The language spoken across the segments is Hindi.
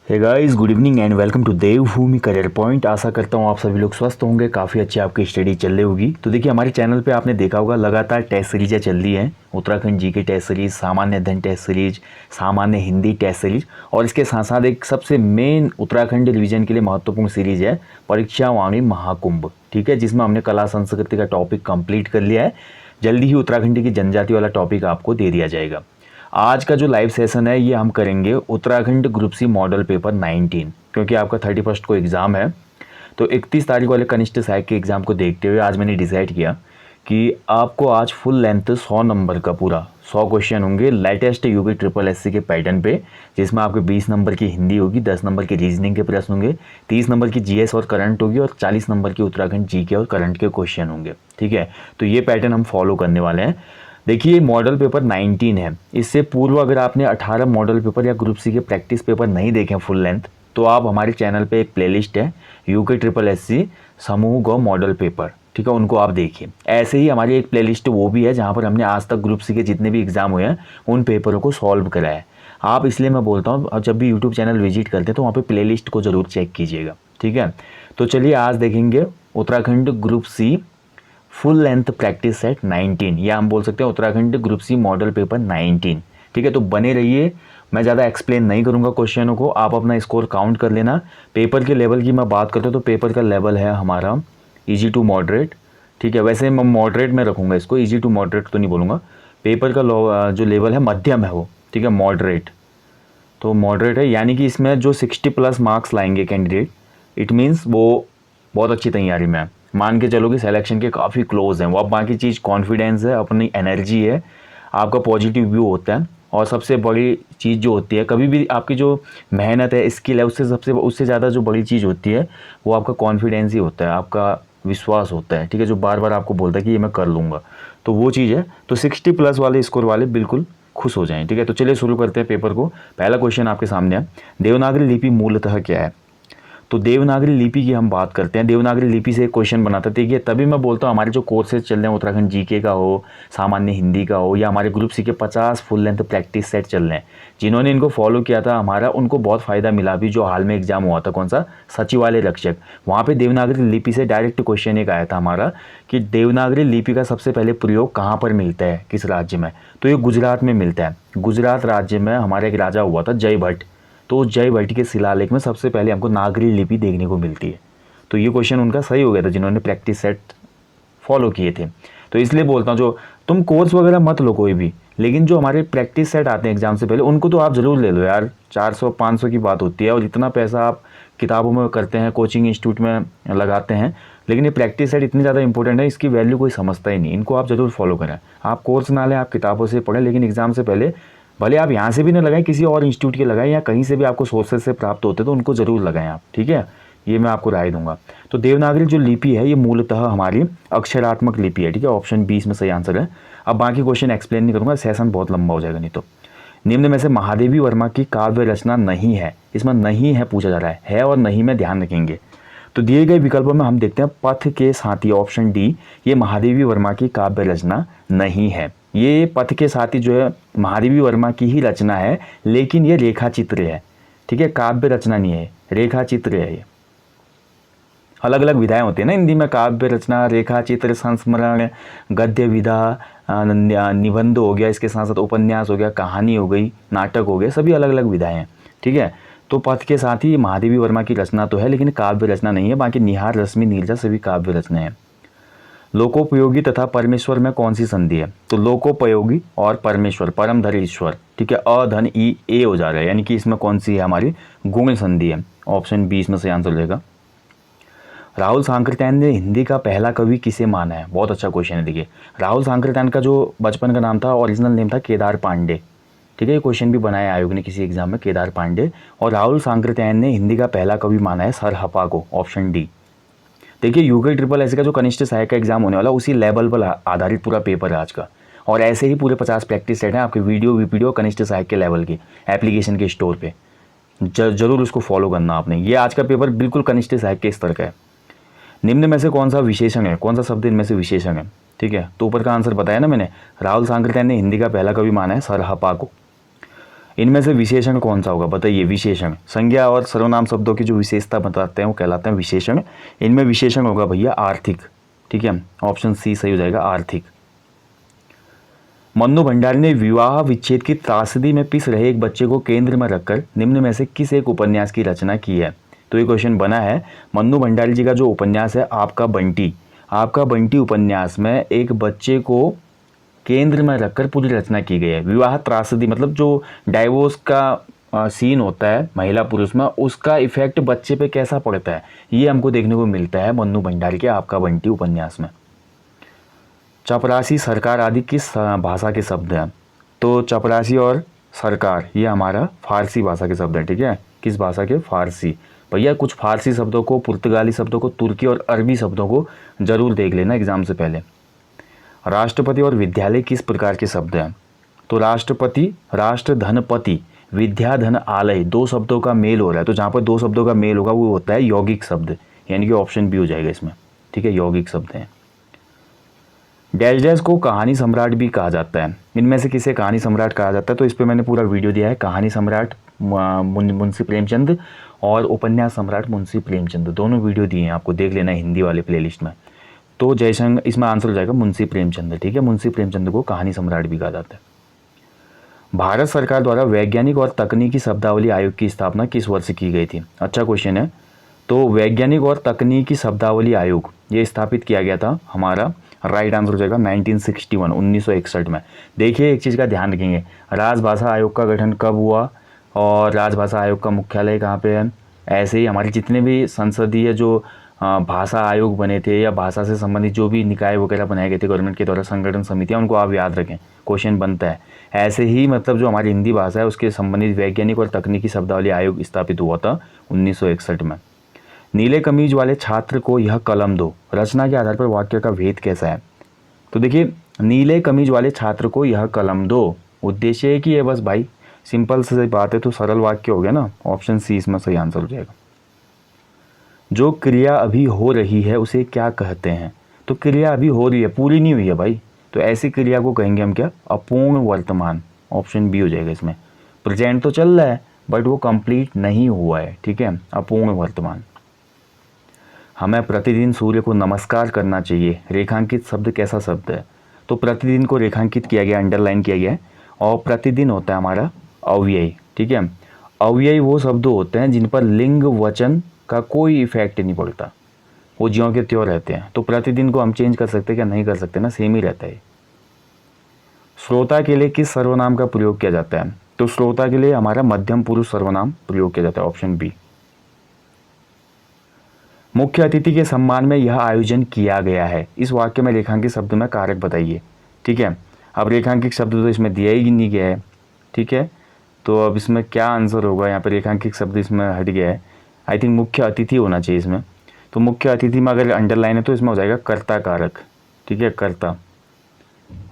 Hey guys, good evening and welcome to Devbhoomi career point. आशा करता हूँ आप सभी लोग स्वस्थ होंगे, काफ़ी अच्छी आपकी स्टडी चल रही होगी। तो देखिए, हमारे चैनल पे आपने देखा होगा लगातार टेस्ट सीरीज़ें चल रही हैं। उत्तराखंड जीके टेस्ट सीरीज, सामान्य अध्ययन टेस्ट सीरीज, सामान्य हिंदी टेस्ट सीरीज और इसके साथ साथ एक सबसे मेन उत्तराखंड रिवीजन के लिए महत्वपूर्ण सीरीज है परीक्षा वाणी महाकुंभ। ठीक है, जिसमें हमने कला संस्कृति का टॉपिक कंप्लीट कर लिया है। जल्दी ही उत्तराखंड की जनजाति वाला टॉपिक आपको दे दिया जाएगा। आज का जो लाइव सेशन है ये हम करेंगे Uttarakhand group C model paper 19, क्योंकि आपका 31 को एग्ज़ाम है। तो 31 तारीख वाले कनिष्ठ सहायक के एग्ज़ाम को देखते हुए आज मैंने डिसाइड किया कि आपको आज फुल लेंथ 100 नंबर का पूरा 100 क्वेश्चन होंगे लेटेस्ट यूपी ट्रिपल एससी के पैटर्न पे, जिसमें आपके 20 नंबर की हिंदी होगी, 10 नंबर के रीजनिंग के प्रश्न होंगे, 30 नंबर की जीएस और करंट होगी और 40 नंबर की उत्तराखंड जीके और करंट के क्वेश्चन होंगे। ठीक है, तो ये पैटर्न हम फॉलो करने वाले हैं। देखिए, मॉडल पेपर 19 है। इससे पूर्व अगर आपने 18 मॉडल पेपर या ग्रुप सी के प्रैक्टिस पेपर नहीं देखे फुल लेंथ, तो आप हमारे चैनल पे एक प्लेलिस्ट है यूके ट्रिपल एससी समूह गौ मॉडल पेपर, ठीक है, उनको आप देखिए। ऐसे ही हमारी एक प्लेलिस्ट वो भी है जहाँ पर हमने आज तक ग्रुप सी के जितने भी एग्जाम हुए हैं उन पेपरों को सॉल्व करा है। आप इसलिए मैं बोलता हूँ, जब भी यूट्यूब चैनल विजिट करते हैं तो वहाँ पर प्ले लिस्ट को ज़रूर चेक कीजिएगा। ठीक है, तो चलिए आज देखेंगे Uttarakhand group C full length practice set 19, या हम बोल सकते हैं Uttarakhand group C model paper 19। ठीक है, तो बने रहिए। मैं ज़्यादा एक्सप्लेन नहीं करूंगा क्वेश्चनों को, आप अपना स्कोर काउंट कर लेना। पेपर के लेवल की मैं बात करता हूँ तो पेपर का लेवल है हमारा इजी टू मॉडरेट। ठीक है, वैसे मैं मॉडरेट में रखूँगा इसको, इजी टू मॉडरेट तो नहीं बोलूँगा। पेपर का जो लेवल है मध्यम है वो, ठीक है, मॉडरेट। तो मॉडरेट है, यानी कि इसमें जो 60+ मार्क्स लाएंगे कैंडिडेट, इट मीन्स वो बहुत अच्छी तैयारी में है। मान के चलो कि सिलेक्शन के काफ़ी क्लोज हैं वो। अब बाकी चीज़ कॉन्फिडेंस है, अपनी एनर्जी है, आपका पॉजिटिव व्यू होता है। और सबसे बड़ी चीज़ जो होती है, कभी भी आपकी जो मेहनत है, स्किल है, उससे ज़्यादा जो बड़ी चीज़ होती है वो आपका कॉन्फिडेंस ही होता है, आपका विश्वास होता है। ठीक है, जो बार बार आपको बोलता है कि ये मैं कर लूँगा, तो वो चीज़ है। तो 60+ वाले स्कोर वाले बिल्कुल खुश हो जाएं। ठीक है, तो चलिए शुरू करते हैं पेपर को। पहला क्वेश्चन आपके सामने है, देवनागरी लिपि मूलतः क्या है। तो देवनागरी लिपि की हम बात करते हैं। देवनागरी लिपि से एक क्वेश्चन बनाता है। देखिए, तभी मैं बोलता हूँ हमारे जो कोर्सेज चल रहे हैं, उत्तराखंड जीके का हो, सामान्य हिंदी का हो, या हमारे ग्रुप सी के 50 फुल लेंथ प्रैक्टिस सेट चल रहे हैं, जिन्होंने इनको फॉलो किया था हमारा, उनको बहुत फ़ायदा मिला। अभी जो हाल में एग्जाम हुआ था, कौन सा, सचिवालय रक्षक, वहाँ पर देवनागरी लिपि से डायरेक्ट क्वेश्चन एक आया था हमारा कि देवनागरी लिपि का सबसे पहले प्रयोग कहाँ पर मिलता है, किस राज्य में। तो ये गुजरात में मिलता है। गुजरात राज्य में हमारा एक राजा हुआ था जय भट्ट, तो जय भट्ट के शिलालेख में सबसे पहले हमको नागरी लिपि देखने को मिलती है। तो ये क्वेश्चन उनका सही हो गया था जिन्होंने प्रैक्टिस सेट फॉलो किए थे। तो इसलिए बोलता हूँ, जो तुम कोर्स वगैरह मत लो कोई भी, लेकिन जो हमारे प्रैक्टिस सेट आते हैं एग्जाम से पहले, उनको तो आप ज़रूर ले लो यार। 400-500 की बात होती है, और इतना पैसा आप किताबों में करते हैं, कोचिंग इंस्टीट्यूट में लगाते हैं, लेकिन ये प्रैक्टिस सेट इतनी ज़्यादा इंपॉर्टेंट है, इसकी वैल्यू कोई समझता ही नहीं। इनको आप ज़रूर फॉलो करें। आप कोर्स ना लें, आप किताबों से पढ़ें, लेकिन एग्जाम से पहले भले आप यहाँ से भी ना लगाएं, किसी और इंस्टीट्यूट के लगाएं, या कहीं से भी आपको सोर्सेज से प्राप्त होते तो उनको ज़रूर लगाएं आप। ठीक है, ये मैं आपको राय दूंगा। तो देवनागरी जो लिपि है ये मूलतः हमारी अक्षरात्मक लिपि है। ठीक है, ऑप्शन 20 में सही आंसर है। अब बाकी क्वेश्चन एक्सप्लेन नहीं करूँगा, सेशन बहुत लंबा हो जाएगा नहीं तो। निम्न में से महादेवी वर्मा की काव्य रचना नहीं है, इसमें नहीं है पूछा जा रहा है और नहीं में ध्यान रखेंगे। तो दिए गए विकल्पों में हम देखते हैं पथ के साथी, ऑप्शन डी, ये महादेवी वर्मा की काव्य रचना नहीं है। ये पथ के साथी जो है महादेवी वर्मा की ही रचना है, लेकिन ये रेखा चित्र है। ठीक है, काव्य रचना नहीं है, रेखा चित्र है। ये अलग अलग विधाएं होती है ना हिंदी में, काव्य रचना, रेखा चित्र, संस्मरण, गद्य विधा, निबंध हो गया, इसके साथ साथ उपन्यास हो गया, कहानी हो गई, नाटक हो गया, सभी अलग अलग विधाएं हैं। ठीक है, तो पथ के साथ ही महादेवी वर्मा की रचना तो है, लेकिन काव्य रचना नहीं है। बाकी निहार, रश्मि, नीरजा सभी काव्य रचना है। लोकोपयोगी तथा परमेश्वर में कौन सी संधि है। तो लोकोपयोगी और परमेश्वर, परम धर ईश्वर। ठीक है, अधन ई ए हो जा रहा है, यानी कि इसमें कौन सी है हमारी गुण संधि है। ऑप्शन 20 में से आंसर रहेगा। राहुल सांकृत्यायन ने हिंदी का पहला कवि किसे माना है। बहुत अच्छा क्वेश्चन है। देखिए, राहुल सांकृत्यायन का जो बचपन का नाम था, ओरिजिनल नेम था केदार पांडे। ठीक है, ये क्वेश्चन भी बनाया आयोग ने किसी एग्जाम में, केदार पांडे। और राहुल सांकृत्यायन ने हिंदी का पहला कवि माना है सरहपा को, ऑप्शन डी। देखिए, यूके ट्रिपल एससी का जो कनिष्ठ सहायक का एग्जाम होने वाला, उसी लेवल पर आधारित पूरा पेपर है आज का। और ऐसे ही पूरे 50 प्रैक्टिस सेट हैं आपके वीडियो वीडियो कनिष्ठ सहायक के लेवल की एप्लीकेशन के स्टोर पे। जरूर उसको फॉलो करना आपने। ये आज का पेपर बिल्कुल कनिष्ठ सहायक के स्तर का है। निम्न में से कौन सा विशेषण है, कौन सा शब्द इनमें से विशेषण है। ठीक है, तो ऊपर का आंसर बताया ना मैंने, राहुल सांकृत्यायन ने हिंदी का पहला कवि माना है सरहपा को। इनमें से विशेषण कौन सा होगा, बताइए। विशेषण संज्ञा और सर्वनाम शब्दों की जो विशेषता बताते हैं वो कहलाते हैं विशेषण। इनमें विशेषण होगा भैया आर्थिक, ठीक है, ऑप्शन सी सही हो जाएगा, आर्थिक। मन्नू भंडारी ने विवाह विच्छेद की त्रासदी में पिस रहे एक बच्चे को केंद्र में रखकर निम्न में से किस एक उपन्यास की रचना की है। तो ये क्वेश्चन बना है मन्नू भंडारी जी का जो उपन्यास है आपका बंटी उपन्यास में एक बच्चे को केंद्र में रखकर पूरी रचना की गई है। विवाह त्रासदी मतलब जो डाइवोर्स का सीन होता है महिला पुरुष में, उसका इफेक्ट बच्चे पे कैसा पड़ता है ये हमको देखने को मिलता है मन्नू भंडारी के आपका बंटी उपन्यास में। चपरासी, सरकार आदि किस भाषा के शब्द हैं। तो चपरासी और सरकार ये हमारा फारसी भाषा के शब्द हैं, ठीक है। किस भाषा के, फारसी। भैया कुछ फारसी शब्दों को, पुर्तगाली शब्दों को, तुर्की और अरबी शब्दों को जरूर देख लेना एग्जाम से पहले। राष्ट्रपति और विद्यालय किस प्रकार के शब्द हैं। तो राष्ट्रपति, राष्ट्र धनपति, विद्या धन आलय, दो शब्दों का मेल हो रहा है, तो जहाँ पर दो शब्दों का मेल होगा वो होता है यौगिक शब्द, यानी कि ऑप्शन बी हो जाएगा इसमें, ठीक है, यौगिक शब्द हैं। डैश डैश को कहानी सम्राट भी कहा जाता है, इनमें से किसे कहानी सम्राट कहा जाता है। तो इस पर मैंने पूरा वीडियो दिया है, कहानी सम्राट मुंशी प्रेमचंद और उपन्यास सम्राट मुंशी प्रेमचंद, दोनों वीडियो दिए हैं आपको, देख लेना हिंदी वाले प्लेलिस्ट में। तो जयशंकर, इसमें आंसर हो जाएगा मुंशी प्रेमचंद, ठीक है, मुंशी प्रेमचंद को कहानी सम्राट भी कहा जाता है। भारत सरकार द्वारा वैज्ञानिक और तकनीकी शब्दावली आयोग की स्थापना किस वर्ष की गई थी। अच्छा क्वेश्चन है। तो वैज्ञानिक और तकनीकी शब्दावली आयोग ये स्थापित किया गया था, हमारा राइट आंसर हो जाएगा 1961, 1961 में। देखिए एक चीज़ का ध्यान रखेंगे, राजभाषा आयोग का गठन कब हुआ और राजभाषा आयोग का मुख्यालय कहाँ पे है। ऐसे ही हमारे जितने भी संसदीय जो भाषा आयोग बने थे या भाषा से संबंधित जो भी निकाय वगैरह बनाए गए थे गवर्नमेंट के द्वारा, संगठन समितियाँ, उनको आप याद रखें, क्वेश्चन बनता है। ऐसे ही मतलब जो हमारी हिंदी भाषा है उसके संबंधित वैज्ञानिक और तकनीकी शब्दावली आयोग स्थापित हुआ था 1961 में। नीले कमीज वाले छात्र को यह कलम दो, रचना के आधार पर वाक्य का भेद कैसा है। तो देखिए नीले कमीज वाले छात्र को यह कलम दो, उद्देश्य एक ही है बस भाई, सिंपल से बात है, तो सरल वाक्य हो गया ना, ऑप्शन सी इसमें सही आंसर हो जाएगा। जो क्रिया अभी हो रही है उसे क्या कहते हैं। तो क्रिया अभी हो रही है, पूरी नहीं हुई है भाई, तो ऐसी क्रिया को कहेंगे हम क्या, अपूर्ण वर्तमान, ऑप्शन बी हो जाएगा इसमें। प्रेजेंट तो चल रहा है बट वो कंप्लीट नहीं हुआ है, ठीक है, अपूर्ण वर्तमान। हमें प्रतिदिन सूर्य को नमस्कार करना चाहिए, रेखांकित शब्द कैसा शब्द है। तो प्रतिदिन को रेखांकित किया गया, अंडरलाइन किया गया है, और प्रतिदिन होता है हमारा अव्ययी, ठीक है। अव्ययी वो शब्द होते हैं जिन पर लिंग वचन का कोई इफेक्ट नहीं पड़ता, वो ज्यों के त्यों रहते हैं। तो प्रतिदिन को हम चेंज कर सकते हैं क्या, नहीं कर सकते ना, सेम ही रहता है। श्रोता के लिए किस सर्वनाम का प्रयोग किया जाता है। तो श्रोता के लिए हमारा मध्यम पुरुष सर्वनाम प्रयोग किया जाता है, ऑप्शन बी। मुख्य अतिथि के सम्मान में यह आयोजन किया गया है, इस वाक्य में रेखांकित शब्द में कारक बताइए, ठीक है। अब रेखांकित शब्द तो इसमें दिया ही नहीं गया है, ठीक है, तो अब इसमें क्या आंसर होगा, यहाँ पर रेखांकित शब्द इसमें हट गया है, आई थिंक मुख्य अतिथि होना चाहिए इसमें। तो मुख्य अतिथि में अगर अंडरलाइन है तो इसमें हो जाएगा कर्ता कारक, ठीक है, कर्ता,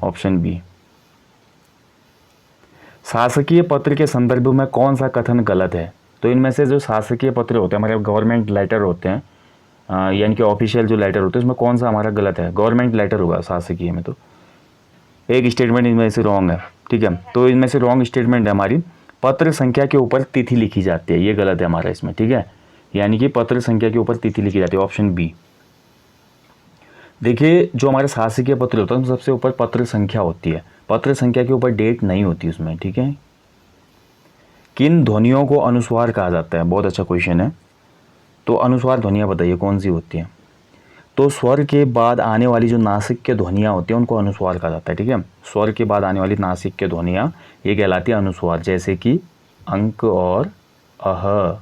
ऑप्शन बी। शासकीय पत्र के संदर्भ में कौन सा कथन गलत है। तो इनमें से जो शासकीय पत्र होते हैं हमारे गवर्नमेंट लेटर होते हैं, यानी कि ऑफिशियल जो लेटर होते हैं, उसमें कौन सा हमारा गलत है, गवर्नमेंट लेटर होगा शासकीय में। तो एक स्टेटमेंट इनमें से रॉन्ग है, ठीक है, तो इनमें से रॉन्ग स्टेटमेंट है हमारी, पत्र संख्या के ऊपर तिथि लिखी जाती है, ये गलत है हमारा इसमें, ठीक है, यानी कि पत्र संख्या के ऊपर तिथि लिखी जाती है, ऑप्शन बी। देखिए जो हमारे शासकीय पत्र होता है तो सबसे ऊपर पत्र संख्या होती है, पत्र संख्या के ऊपर डेट नहीं होती उसमें, ठीक है। किन ध्वनियों को अनुस्वार कहा जाता है, बहुत अच्छा क्वेश्चन है। तो अनुस्वार ध्वनियाँ बताइए कौन सी होती हैं। तो स्वर के बाद आने वाली जो नासिक्य ध्वनियाँ होती हैं उनको अनुस्वार कहा जाता है, ठीक है। स्वर के बाद आने वाली नासिक्य ध्वनियाँ ये कहलाती है अनुस्वार, जैसे कि अंक और अह।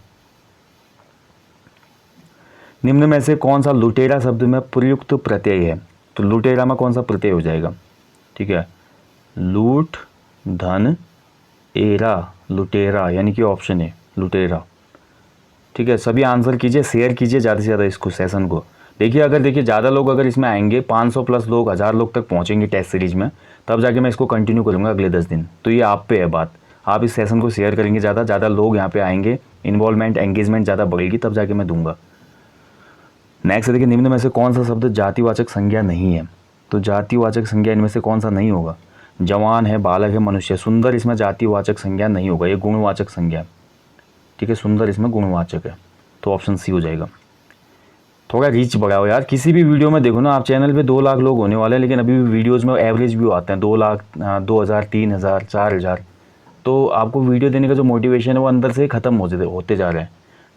निम्न में से कौन सा लुटेरा शब्द में प्रयुक्त प्रत्यय है। तो लुटेरा में कौन सा प्रत्यय हो जाएगा, ठीक है, लूट धन एरा, लुटेरा, यानी कि ऑप्शन है लुटेरा, ठीक है। सभी आंसर कीजिए, शेयर कीजिए ज़्यादा से ज़्यादा इसको, सेशन को। देखिए ज़्यादा लोग अगर इसमें आएंगे, 500 प्लस लोग, 1000 लोग तक पहुंचेंगे टेस्ट सीरीज में, तब जाके मैं इसको कंटिन्यू करूंगा अगले 10 दिन। तो ये आप पे है बात, आप इस सेशन को शेयर करेंगे, ज़्यादा लोग यहाँ पे आएंगे, इन्वॉल्वमेंट एंगेजमेंट ज़्यादा बढ़ेगी, तब जाके मैं दूंगा। नेक्स्ट देखिए, निम्न में से कौन सा शब्द जातिवाचक संज्ञा नहीं है। तो जातिवाचक संज्ञा इनमें से कौन सा नहीं होगा। जवान है, बालक है, मनुष्य। सुंदर इसमें जातिवाचक संज्ञा नहीं होगा, ये गुणवाचक संज्ञा है, ठीक है। सुंदर इसमें गुणवाचक है, तो ऑप्शन सी हो जाएगा। थोड़ा रीच बढ़ाओ यार, किसी भी वीडियो में देखो ना आप, चैनल पे 2 लाख लोग होने वाले हैं, लेकिन अभी भी वीडियोज़ में एवरेज व्यू आते हैं 2 लाख, 2,000, 3,000, 4,000। तो आपको वीडियो देने का जो मोटिवेशन है वो अंदर से ख़त्म होते जा रहे हैं।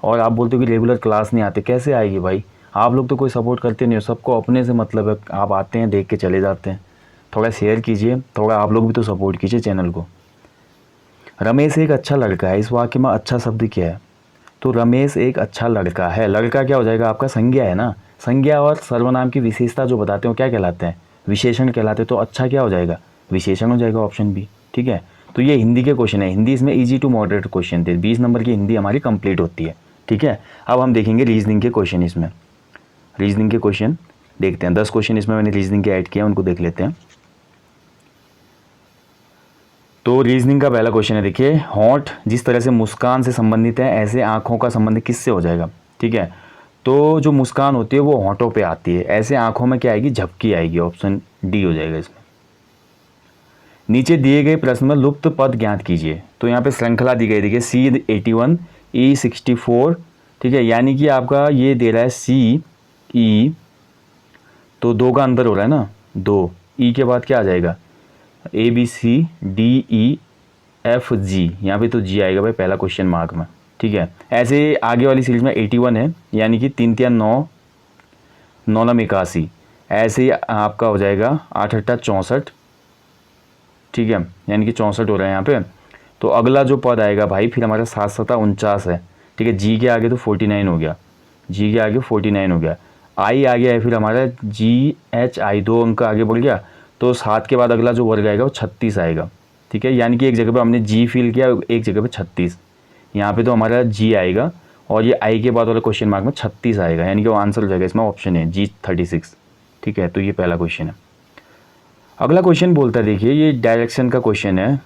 और आप बोलते हो कि रेगुलर क्लास नहीं आते, कैसे आएगी भाई? आप लोग तो कोई सपोर्ट करते नहीं हो, सबको अपने से मतलब है, आप आते हैं देख के चले जाते हैं। थोड़ा शेयर कीजिए, थोड़ा आप लोग भी तो सपोर्ट कीजिए चैनल को। रमेश एक अच्छा लड़का है, इस वाक्य में अच्छा शब्द क्या है? तो रमेश एक अच्छा लड़का है, लड़का क्या हो जाएगा आपका? संज्ञा है ना। संज्ञा और सर्वनाम की विशेषता जो बताते हैं वो क्या कहलाते हैं? विशेषण कहलाते हैं। तो अच्छा क्या हो जाएगा? विशेषण हो जाएगा, ऑप्शन बी, ठीक है। तो ये हिंदी के क्वेश्चन है, हिंदी इसमें इजी टू मॉडरेट क्वेश्चन थे, 20 नंबर की हिंदी हमारी कंप्लीट होती है, ठीक है। अब हम देखेंगे रीजनिंग के क्वेश्चन। इसमें रीजनिंग के क्वेश्चन देखते हैं, 10 क्वेश्चन इसमें मैंने रीजनिंग के ऐड किए हैं, उनको देख लेते हैं। तो रीजनिंग का पहला क्वेश्चन है, देखिए, होंठ जिस तरह से मुस्कान से संबंधित है, ऐसे आँखों का संबंध किससे हो जाएगा? ठीक है, तो जो मुस्कान होती है वो होंठों पे आती है, ऐसे आँखों में क्या आएगी? झपकी आएगी, ऑप्शन डी हो जाएगा इसमें। नीचे दिए गए प्रश्न में लुप्त पद ज्ञात कीजिए। तो यहाँ पे श्रृंखला दी गई, देखिए C81 E64, ठीक है, यानी कि आपका ये दे रहा है CE, तो 2 का अंदर हो रहा है ना, 2 E के बाद क्या आ जाएगा? ABCDEFG, यहाँ पे तो G आएगा भाई पहला क्वेश्चन मार्क में, ठीक है। ऐसे आगे वाली सीरीज में 81 है, यानी कि 3 3 9 9 9 81, ऐसे ही आपका हो जाएगा 8 8 64, ठीक है, यानी कि 64 हो रहा है यहाँ पे। तो अगला जो पद आएगा भाई फिर हमारा 7 7 49 है, ठीक है। जी के आगे तो 49 हो गया, जी के आगे 49 हो गया। आई आ गया है फिर हमारा GHI, 2 अंक आगे बढ़ गया, तो 7 के बाद अगला जो वर्ग आएगा वो 36 आएगा, ठीक है। यानी कि एक जगह पे हमने जी फिल किया, एक जगह पे 36, यहाँ पे तो हमारा जी आएगा और ये आई के बाद वाला क्वेश्चन मार्क में 36 आएगा, यानी कि वो आंसर हो जाएगा इसमें, ऑप्शन है G36, ठीक है। तो ये पहला क्वेश्चन है। अगला क्वेश्चन बोलता है, देखिए ये डायरेक्शन का क्वेश्चन है।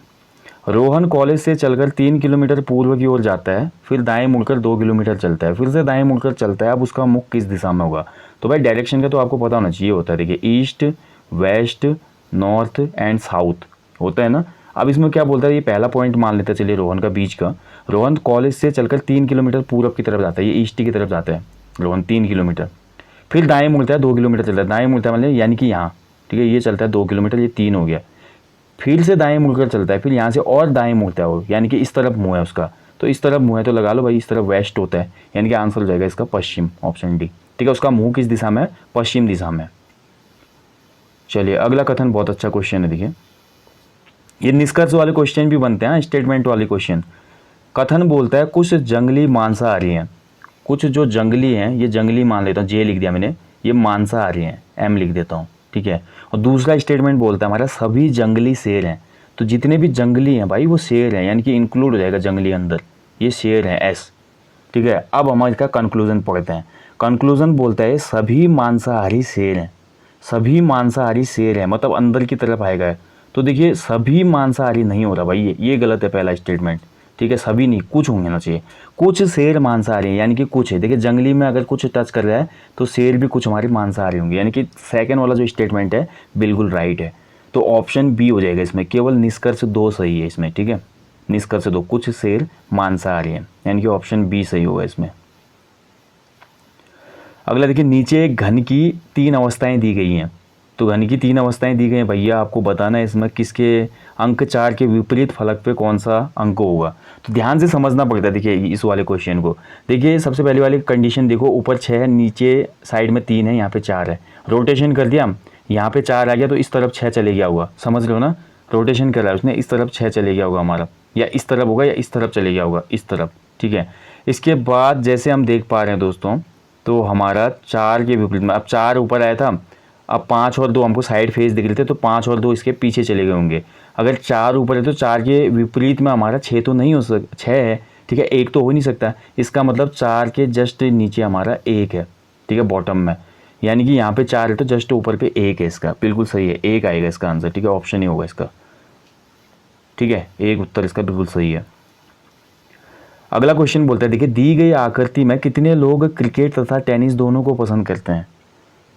रोहन कॉलेज से चलकर 3 किलोमीटर पूर्व की ओर जाता है, फिर दाएं मुड़कर 2 किलोमीटर चलता है, फिर से दाएं मुड़कर चलता है, अब उसका मुख किस दिशा में होगा? तो भाई डायरेक्शन का तो आपको पता होना चाहिए होता है, देखिए east, west, north and south होता है ना। अब इसमें क्या बोलता है, ये पहला पॉइंट मान लेते चलिए रोहन का बीच का। रोहन कॉलेज से चलकर 3 किलोमीटर पूर्व की तरफ जाता है, ये ईस्ट की तरफ जाता है रोहन 3 किलोमीटर, फिर दाएं मुड़ता है 2 किलोमीटर चलता है, दाएं मुड़ता है मतलब यानी कि यहाँ, ठीक है, ये चलता है 2 किलोमीटर, ये 3 हो गया, फिर से दाएं मुड़कर चलता है, फिर यहाँ से और दाएं मुड़ता है वो, यानी कि इस तरफ मुँह है उसका, तो इस तरफ मुँह है तो लगा लो भाई इस तरफ वेस्ट होता है, यानी कि आंसर हो जाएगा इसका पश्चिम, ऑप्शन डी, ठीक है। उसका मुँह किस दिशा में है? पश्चिम दिशा में। चलिए अगला कथन बहुत अच्छा क्वेश्चन है, देखिए ये निष्कर्ष वाले क्वेश्चन भी बनते हैं, स्टेटमेंट वाले क्वेश्चन। कथन बोलता है कुछ जंगली मांसाहारी हैं, कुछ जो जंगली हैं, ये जंगली मान लेता हूँ, जे लिख दिया मैंने, ये मांसाहारी हैं, एम लिख देता हूँ, ठीक है। और दूसरा स्टेटमेंट बोलता है हमारा सभी जंगली शेर हैं, तो जितने भी जंगली हैं भाई वो शेर हैं, यानी कि इंक्लूड हो जाएगा जंगली अंदर, ये शेर हैं, एस, ठीक है। अब हम इसका कंक्लूजन पढ़ते हैं। कंक्लूजन बोलता है सभी मांसाहारी शेर हैं, सभी मांसाहारी शेर हैं, मतलब अंदर की तरफ आएगा। तो देखिए सभी मांसाहारी नहीं हो रहा भाई, ये गलत है पहला स्टेटमेंट, ठीक है। सभी नहीं, कुछ होना चाहिए, कुछ शेर मांसाहारी हैं, यानी कि कुछ है। देखिए जंगली में अगर कुछ टच कर रहा है तो शेर भी कुछ हमारे मांसाहारी होंगे, यानी कि सेकंड वाला जो स्टेटमेंट है बिल्कुल राइट है। तो ऑप्शन बी हो जाएगा इसमें, केवल निष्कर्ष 2 सही है इसमें, ठीक है। निष्कर्ष 2, कुछ शेर मांसाहारी हैं, यानी कि ऑप्शन बी सही होगा इसमें। अगला देखिए, नीचे एक घन की 3 अवस्थाएं दी गई हैं, तो घन की 3 अवस्थाएं दी गई हैं भैया, आपको बताना है इसमें किसके अंक 4 के विपरीत फलक पे कौन सा अंक होगा। तो ध्यान से समझना पड़ता है, देखिए इस वाले क्वेश्चन को। देखिए सबसे पहले वाली कंडीशन देखो, ऊपर 6 है, नीचे साइड में 3 है, यहाँ पे 4 है, रोटेशन कर दिया, यहाँ पे 4 आ गया तो इस तरफ 6 चले गया होगा, समझ रहे हो ना, रोटेशन कर रहा है उसने, इस तरफ 6 चले गया होगा हमारा, या इस तरफ होगा या इस तरफ चले गया होगा, इस तरफ, ठीक है। इसके बाद जैसे हम देख पा रहे हैं दोस्तों, तो हमारा 4 के विपरीत में, अब 4 ऊपर आया था, अब 5 और 2 हमको साइड फेस दिख रहे थे, तो 5 और 2 इसके पीछे चले गए होंगे। अगर 4 ऊपर है तो 4 के विपरीत में हमारा 6 तो नहीं हो सकता, 6 है, ठीक है, 1 तो हो नहीं सकता, इसका मतलब 4 के जस्ट नीचे हमारा 1 है, ठीक है, बॉटम में, यानी कि यहाँ पे 4 है तो जस्ट ऊपर पे 1 है, इसका बिल्कुल सही है, 1 आएगा इसका आंसर, ठीक है, ऑप्शन ही होगा इसका, ठीक है, 1 उत्तर इसका बिल्कुल सही है। अगला क्वेश्चन बोलता है, देखिए दी गई आकृति में कितने लोग क्रिकेट तथा टेनिस दोनों को पसंद करते हैं?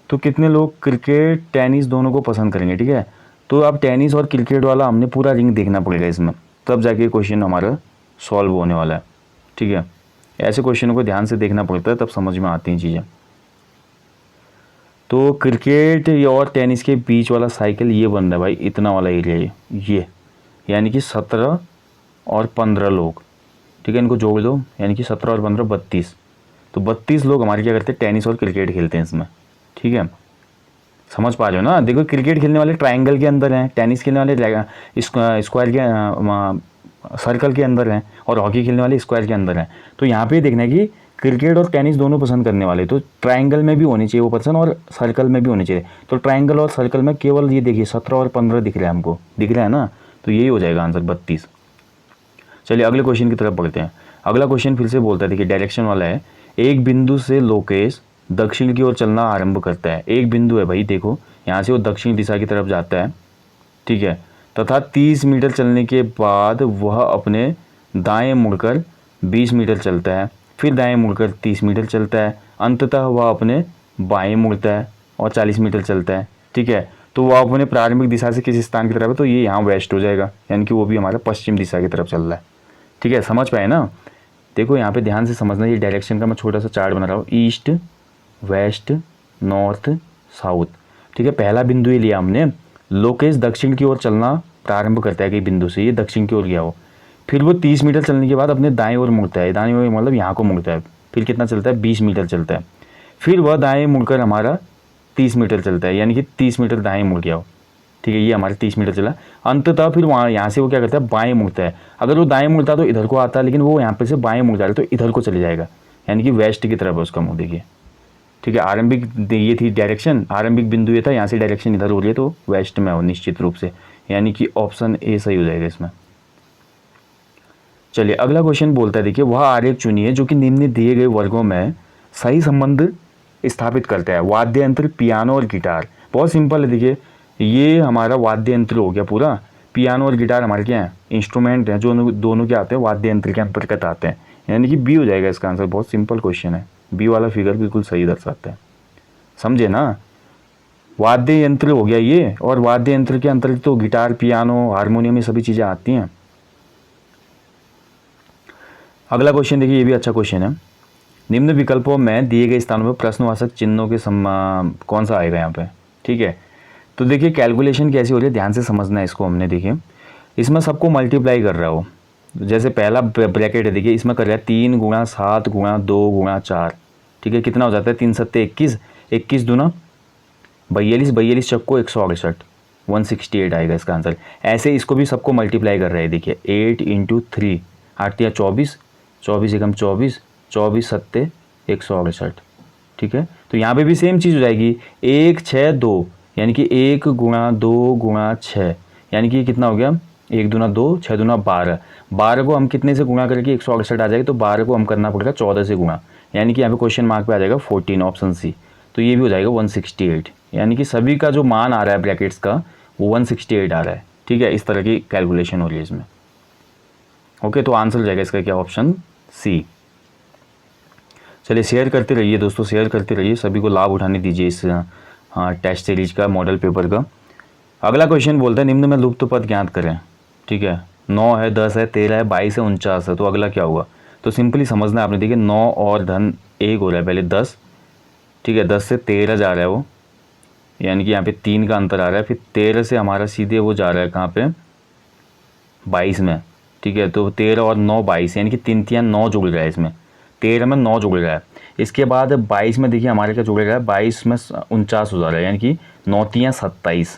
तो कितने लोग क्रिकेट टेनिस दोनों को पसंद करेंगे, ठीक है। तो अब टेनिस और क्रिकेट वाला हमने पूरा रिंग देखना पड़ेगा इसमें, तब जाके क्वेश्चन हमारा सॉल्व होने वाला है। ठीक है, ऐसे क्वेश्चनों को ध्यान से देखना पड़ता है, तब समझ में आती हैं चीज़ें। तो क्रिकेट और टेनिस के बीच वाला साइकिल ये बन रहा है भाई, इतना वाला एरिया ये यानी कि 17 और 15 लोग। ठीक है, इनको जोड़ दो, यानी कि 17 और 15 32। तो 32 लोग हमारे क्या करते हैं, टेनिस और क्रिकेट खेलते हैं इसमें। ठीक है, समझ पा रहे हो ना। देखो क्रिकेट खेलने वाले ट्रायंगल के अंदर हैं, टेनिस खेलने वाले स्क्वायर के सर्कल के अंदर हैं, और हॉकी खेलने वाले स्क्वायर के अंदर हैं। तो यहाँ पे देखना है कि क्रिकेट और टेनिस दोनों पसंद करने वाले, तो ट्रायंगल में भी होनी चाहिए वो पर्सन और सर्कल में भी होनी चाहिए। तो ट्रायंगल और सर्कल में केवल ये देखिए 17 और 15 दिख रहा है हमको, दिख रहा है ना, तो यही हो जाएगा आंसर 32। चलिए अगले क्वेश्चन की तरफ बढ़ते हैं। अगला क्वेश्चन फिर से बोलता है, देखिए डायरेक्शन वाला है। एक बिंदु से लोकेश दक्षिण की ओर चलना आरंभ करता है। एक बिंदु है भाई, देखो यहाँ से वो दक्षिण दिशा की तरफ जाता है। ठीक है, तथा 30 मीटर चलने के बाद वह अपने दाएं मुड़कर 20 मीटर चलता है, फिर दाएं मुड़कर 30 मीटर चलता है, अंततः वह अपने बाएं मुड़ता है और 40 मीटर चलता है। ठीक है, तो वह अपने प्रारंभिक दिशा से किस स्थान की तरफ है, तो ये यहाँ वेस्ट हो जाएगा, यानी कि वो भी हमारा पश्चिम दिशा की तरफ चल रहा है। ठीक है, समझ पाए ना। देखो यहाँ पे ध्यान से समझना, ये डायरेक्शन का मैं छोटा सा चार्ट बना रहा हूँ, ईस्ट वेस्ट नॉर्थ साउथ। ठीक है, पहला बिंदु ये लिया हमने, लोकेश दक्षिण की ओर चलना प्रारंभ करता है कई बिंदु से, ये दक्षिण की ओर गया हो, फिर वो 30 मीटर चलने के बाद अपने दाएं ओर मुड़ता है, दाएं ओर मतलब यहाँ को मुड़ता है, फिर कितना चलता है 20 मीटर चलता है, फिर वह दाएं मुड़कर हमारा 30 मीटर चलता है, यानी कि 30 मीटर दाएं मुड़ गया हो। ठीक है, ये हमारे 30 मीटर चला, अंततः फिर वहाँ यहाँ से वो क्या करता है, बाएं मुड़ता है। अगर वो दाएं मुड़ता तो इधर को आता है, लेकिन वो यहाँ पे से बाएं मुड़ जा रहा है तो इधर को चले जाएगा, यानी कि वेस्ट की तरफ है उसका मुँह, देखिए। ठीक है, आरंभिक ये थी डायरेक्शन, आरंभिक बिंदु ये था, यहाँ से डायरेक्शन इधर हो रही है तो वेस्ट में हो निश्चित रूप से, यानी कि ऑप्शन ए सही हो जाएगा इसमें। चलिए अगला क्वेश्चन बोलता है, देखिए वह आरेख चुनिए जो कि निम्न दिए गए वर्गों में सही संबंध स्थापित करता है। वाद्य यंत्र, पियानो और गिटार। बहुत सिंपल है, देखिए ये हमारा वाद्य यंत्र हो गया पूरा, पियानो और गिटार हमारे क्या हैं, इंस्ट्रूमेंट हैं, जो दोनों क्या आते हैं, वाद्य यंत्र के अंतर्गत आते हैं, यानी कि बी हो जाएगा इसका आंसर। बहुत सिंपल क्वेश्चन है, बी वाला फिगर बिल्कुल सही दर्शाता है, समझे ना। वाद्य यंत्र हो गया ये, और वाद्य यंत्र के अंतर्गत तो गिटार, पियानो, हारमोनियम, ये सभी चीज़ें आती हैं। अगला क्वेश्चन देखिए, ये भी अच्छा क्वेश्चन है। निम्न विकल्पों में दिए गए स्थानों पर प्रश्नवाचक चिन्हों के कौन सा आएगा यहाँ पे। ठीक है, तो देखिए कैलकुलेशन कैसी हो रही है, ध्यान से समझना है इसको। हमने देखिए इसमें सबको मल्टीप्लाई कर रहा हो, जैसे पहला ब्रैकेट है, देखिए इसमें कर रहा है 3 गुणा 7 गुणा 2 गुणा 4। ठीक है, कितना हो जाता है, 3 सत्ते 21, 21 दूना 42, 42 चक्को 168, 168 आएगा इसका आंसर। ऐसे इसको भी सबको मल्टीप्लाई कर रहे हैं, देखिए 8 इंटू 3, 8 या 24, 24 एकम 24, 24 सत्ते 168। ठीक है, तो यहाँ पे भी सेम चीज़ हो जाएगी, 1 6 2, यानी कि 1 गुणा 2 गुणा 6, यानी कि कितना हो गया, 1 दूना 2, 6 दूना 12, 12 को हम कितने से गुणा करके 168 आ जाएगी, तो 12 को हम करना पड़ेगा 14 से गुणा, यानी कि यहाँ पे क्वेश्चन मार्क पे आ जाएगा 14, ऑप्शन सी। तो ये भी हो जाएगा 168, यानी कि सभी का जो मान आ रहा है ब्रैकेट्स का वो 168 आ रहा है। ठीक है, इस तरह की कैलकुलेशन हो रही है इसमें। ओके, तो आंसर हो जाएगा इसका क्या, ऑप्शन सी। चलिए शेयर करते रहिए दोस्तों, शेयर करते रहिए, सभी को लाभ उठाने दीजिए इस टेस्ट सीरीज का, मॉडल पेपर का। अगला क्वेश्चन बोलता है निम्न में लुप्त पद ज्ञात करें। ठीक है, 9 है, 10 है, 13 है, 22 है, 49 है, तो अगला क्या होगा। तो सिंपली समझना है आपने, देखिए 9 और धन 1 हो रहा है, पहले 10। ठीक है, 10 से 13 जा रहा है वो, यानी कि यहाँ पे 3 का अंतर आ रहा है, फिर 13 से हमारा सीधे वो जा रहा है कहाँ पे, 22 में। ठीक है, तो 13 और 9 22, यानी कि 3 3 9 जुड़ रहा है इसमें, 13 में 9 जुड़ रहा है। इसके बाद 22 में देखिए हमारे क्या जुड़ रहा है, 22 में 49 हो जा रहा है, यानी कि 9 3 27,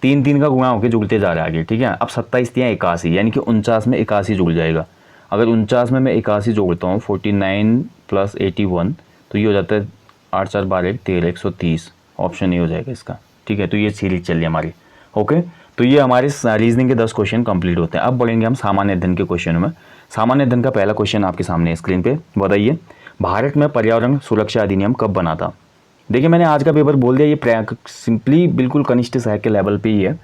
3 3 का गुणा होकर जुड़ते जा रहा है आगे। ठीक है, अब 27 3 81, यानी कि 49 में 81 जुड़ जाएगा। अगर 49 में मैं 81 जोड़ता हूँ, 49 + 81, तो ये हो जाता है 8 4 12 13, 130, ऑप्शन ए हो जाएगा इसका। ठीक है, तो ये सीरीज चल रही है हमारी। ओके, तो ये हमारे रीजनिंग के 10 क्वेश्चन कंप्लीट होते हैं। अब बढ़ेंगे हम सामान्य अध्ययन के क्वेश्चनों में। सामान्य अध्ययन का पहला क्वेश्चन आपके सामने है स्क्रीन पे, बताइए भारत में पर्यावरण सुरक्षा अधिनियम कब बना था। देखिए मैंने आज का पेपर बोल दिया, ये सिंपली बिल्कुल कनिष्ठ सहायक के लेवल पे ही है,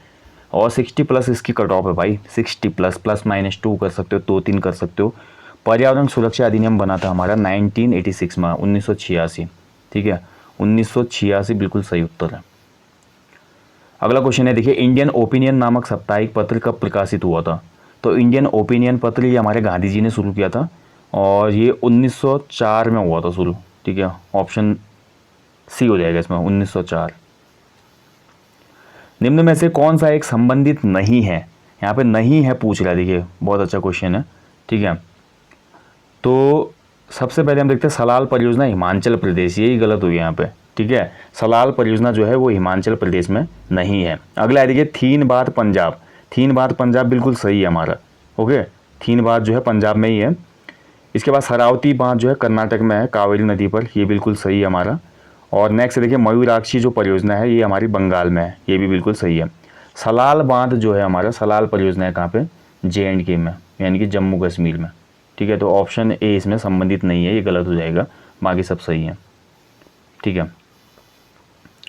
और 60+ इसकी कट ऑफ है भाई, 60+, +-2 कर सकते हो, 2-3 कर सकते हो। पर्यावरण सुरक्षा अधिनियम बना था हमारा 1986 में, 1986। ठीक है, 1986 बिल्कुल सही उत्तर है। अगला क्वेश्चन है, देखिए इंडियन ओपिनियन नामक साप्ताहिक पत्र कब प्रकाशित हुआ था? तो इंडियन ओपिनियन पत्र ये हमारे गांधी जी ने शुरू किया था और ये 1904 में हुआ था शुरू। ठीक है, ऑप्शन सी हो जाएगा इसमें, 1904। निम्न में से कौन सा एक संबंधित नहीं है? यहाँ पे नहीं है पूछ रहा है, देखिए बहुत अच्छा क्वेश्चन है। ठीक है, तो सबसे पहले हम देखते हैं सलाल परियोजना हिमाचल प्रदेश, यही गलत हुई यहाँ पे। ठीक है, सलाल परियोजना जो है वो हिमाचल प्रदेश में नहीं है। अगला है देखिए थीनबाद पंजाब, थीनबाद पंजाब बिल्कुल सही है हमारा। ओके, थीनबाद जो है पंजाब में ही है। इसके बाद सरावती बांध जो है कर्नाटक में है, कावेरी नदी पर, ये बिल्कुल सही है हमारा। और नेक्स्ट देखिए मयूराक्षी जो परियोजना है ये हमारी बंगाल में है, ये भी बिल्कुल सही है। सलाल बांध जो है हमारा, सलाल परियोजना है कहाँ पे? JNK में, यानी कि जम्मू कश्मीर में। ठीक है, तो ऑप्शन ए इसमें संबंधित नहीं है, ये गलत हो जाएगा, बाकी सब सही है। ठीक है,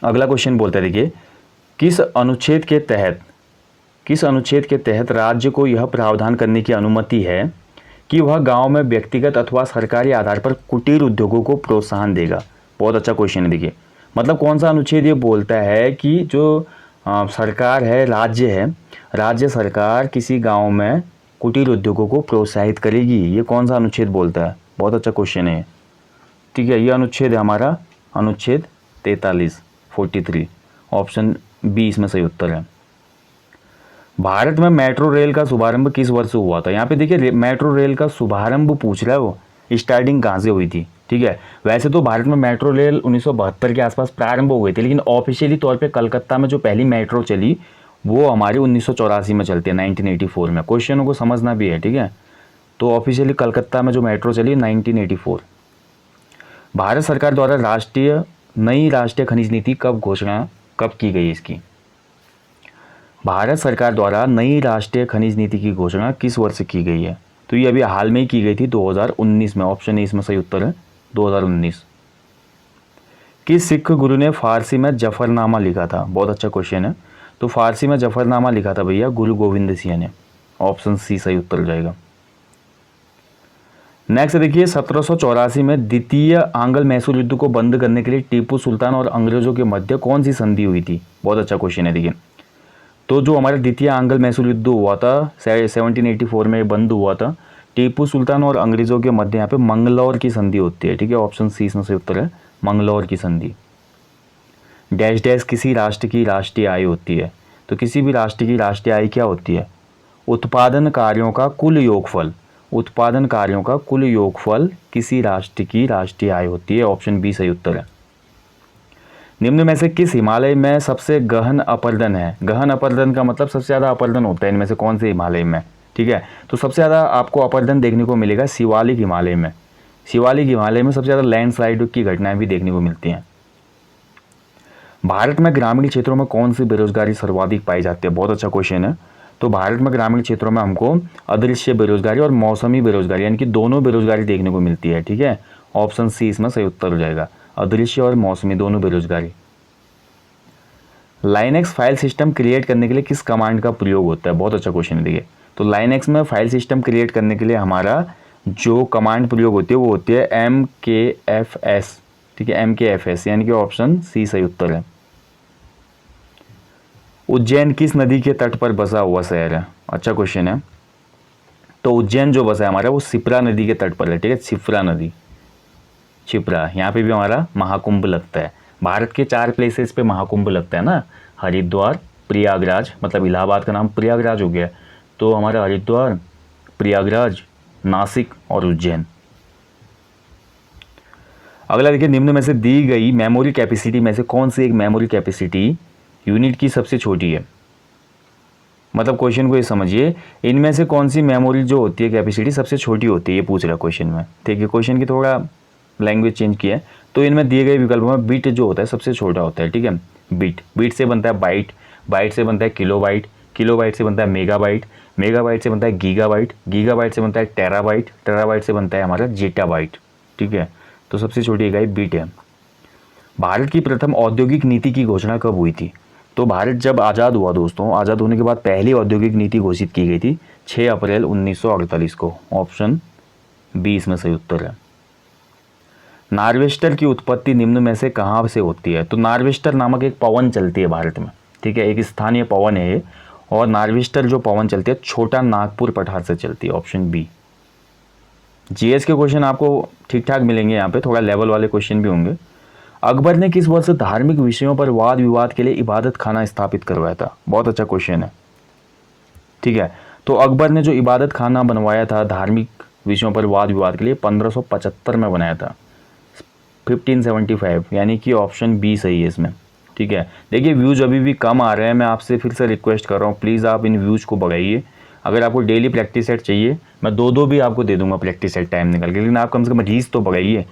अगला क्वेश्चन बोलता है देखिए किस अनुच्छेद के तहत राज्य को यह प्रावधान करने की अनुमति है कि वह गांव में व्यक्तिगत अथवा सरकारी आधार पर कुटीर उद्योगों को प्रोत्साहन देगा? बहुत अच्छा क्वेश्चन है। देखिए मतलब कौन सा अनुच्छेद ये बोलता है कि जो सरकार है, राज्य सरकार किसी गांव में कुटीर उद्योगों को प्रोत्साहित करेगी, ये कौन सा अनुच्छेद बोलता है? बहुत अच्छा क्वेश्चन है। ठीक है, ये अनुच्छेद है हमारा अनुच्छेद 43, ऑप्शन बी इसमें सही उत्तर है। भारत में मेट्रो रेल का शुभारंभ किस वर्ष हुआ था? यहाँ पे देखिए मेट्रो रेल का शुभारंभ पूछ रहा है, वो स्टार्टिंग कहाँ से हुई थी? ठीक है, वैसे तो भारत में मेट्रो रेल 1972 के आसपास प्रारंभ हो गई थी, लेकिन ऑफिशियली तौर पे कलकत्ता में जो पहली मेट्रो चली वो हमारी 1984 में चलती है, 1984 में। क्वेश्चनों को समझना भी है। ठीक है, तो ऑफिशियली कलकत्ता में जो मेट्रो चली 1984। भारत सरकार द्वारा नई राष्ट्रीय खनिज नीति कब की गई? इसकी भारत सरकार द्वारा नई राष्ट्रीय खनिज नीति की घोषणा किस वर्ष की गई है? तो ये अभी हाल में ही की गई थी, 2019 में। ऑप्शन ए इसमें सही उत्तर है, 2019। किस सिख गुरु ने फारसी में जफरनामा लिखा था? बहुत अच्छा क्वेश्चन है। तो फारसी में जफरनामा लिखा था भैया गुरु गोविंद सिंह ने, ऑप्शन सी सही उत्तर हो जाएगा। नेक्स्ट देखिए 1784 में द्वितीय आंग्ल मैसूर युद्ध को बंद करने के लिए टीपू सुल्तान और अंग्रेजों के मध्य कौन सी संधि हुई थी? बहुत अच्छा क्वेश्चन है। देखिए तो जो हमारा द्वितीय आंग्ल मैसूर युद्ध हुआ था 1784 में बंद हुआ था, टीपू सुल्तान और अंग्रेजों के मध्य यहाँ पे मंगलौर की संधि होती है। ठीक है, ऑप्शन सी इसमें से उत्तर है, मंगलौर की संधि। डैश डैश किसी राष्ट्र की राष्ट्रीय आय होती है? तो किसी भी राष्ट्र की राष्ट्रीय आय क्या होती है? उत्पादन कार्यों का कुल योगफल, उत्पादन कार्यों का कुल योगफल किसी राष्ट्र की राष्ट्रीय आय होती है, ऑप्शन बी सही उत्तर है। निम्न में से किस हिमालय में सबसे गहन अपरदन है? गहन अपरदन का मतलब सबसे ज़्यादा अपरदन होता है, इनमें से कौन से हिमालय में? ठीक है, तो सबसे ज़्यादा आपको अपरदन देखने को मिलेगा शिवालिक हिमालय में। शिवालिक हिमालय में सबसे ज़्यादा लैंडस्लाइड की घटनाएं भी देखने को मिलती हैं। भारत में ग्रामीण क्षेत्रों में कौन सी बेरोजगारी सर्वाधिक पाई जाती है? बहुत अच्छा क्वेश्चन है। तो भारत में ग्रामीण क्षेत्रों में हमको अदृश्य बेरोजगारी और मौसमी बेरोजगारी, यानी कि दोनों बेरोजगारी देखने को मिलती है। ठीक है, ऑप्शन सी इसमें सही उत्तर हो जाएगा, अदृश्य और मौसमी दोनों बेरोजगारी। लाइनेक्स फाइल सिस्टम क्रिएट करने के लिए किस कमांड का प्रयोग होता है? बहुत अच्छा क्वेश्चन है। देखिए तो लाइनेक्स में फाइल सिस्टम क्रिएट करने के लिए हमारा जो कमांड प्रयोग होती है वो होती है MKFS। ठीक है, MKFS, यानी कि ऑप्शन सी सही उत्तर है। उज्जैन किस नदी के तट पर बसा हुआ शहर है? अच्छा क्वेश्चन है। तो उज्जैन जो बसा है हमारा वो शिप्रा नदी के तट पर है। ठीक है, शिप्रा नदी, शिप्रा, यहाँ पे भी हमारा महाकुंभ लगता है। भारत के 4 प्लेसेस पे महाकुंभ लगता है ना, हरिद्वार, प्रयागराज, मतलब इलाहाबाद का नाम प्रयागराज हो गया, तो हमारा हरिद्वार, प्रयागराज, नासिक और उज्जैन। अगला देखिए निम्न में से दी गई मेमोरी कैपेसिटी में से कौन सी एक मेमोरी कैपेसिटी यूनिट की सबसे छोटी है? मतलब क्वेश्चन को ये समझिए, इनमें से कौन सी मेमोरी जो होती है कैपेसिटी सबसे छोटी होती है, ये पूछ रहा है क्वेश्चन में। ठीक है, क्वेश्चन की थोड़ा लैंग्वेज चेंज किया है। तो इनमें दिए गए विकल्पों में बिट जो होता है सबसे छोटा होता है। ठीक है, बिट से बनता है बाइट, बाइट से बनता है किलोबाइट, किलोबाइट से बनता है मेगाबाइट, मेगाबाइट से बनता है गीगाबाइट, गीगाबाइट से बनता है टेराबाइट, टेराबाइट से बनता है हमारा जेटाबाइट। ठीक है, तो सबसे छोटी इकाई बिट है। भारत की प्रथम औद्योगिक नीति की घोषणा कब हुई थी? तो भारत जब आज़ाद हुआ दोस्तों, आज़ाद होने के बाद पहली औद्योगिक नीति घोषित की गई थी 6 अप्रैल 1948 को, ऑप्शन बी इसमें सही उत्तर है। नार्वेस्टर की उत्पत्ति निम्न में से कहाँ से होती है? तो नार्वेस्टर नामक एक पवन चलती है भारत में। ठीक है, एक स्थानीय पवन है ये, और नार्विस्टर जो पवन चलती है छोटा नागपुर पठार से चलती है, ऑप्शन बी। जीएस के क्वेश्चन आपको ठीक ठाक मिलेंगे, यहाँ पे थोड़ा लेवल वाले क्वेश्चन भी होंगे। अकबर ने किस वर्ष धार्मिक विषयों पर वाद विवाद के लिए इबादत खाना स्थापित करवाया था? बहुत अच्छा क्वेश्चन है, ठीक है। तो अकबर ने जो इबादत खाना बनवाया था धार्मिक विषयों पर वाद विवाद के लिए 1575 में बनाया था, 1575, यानी कि ऑप्शन बी सही है इसमें, ठीक है। देखिए व्यूज़ अभी भी कम आ रहे हैं, मैं आपसे फिर से रिक्वेस्ट कर रहा हूँ, प्लीज़ आप इन व्यूज़ को बढ़ाइए। अगर आपको डेली प्रैक्टिस सेट चाहिए, मैं दो भी आपको दे दूंगा प्रैक्टिस सेट टाइम निकल के, लेकिन आप कम से कम रीच तो बढ़ाइए।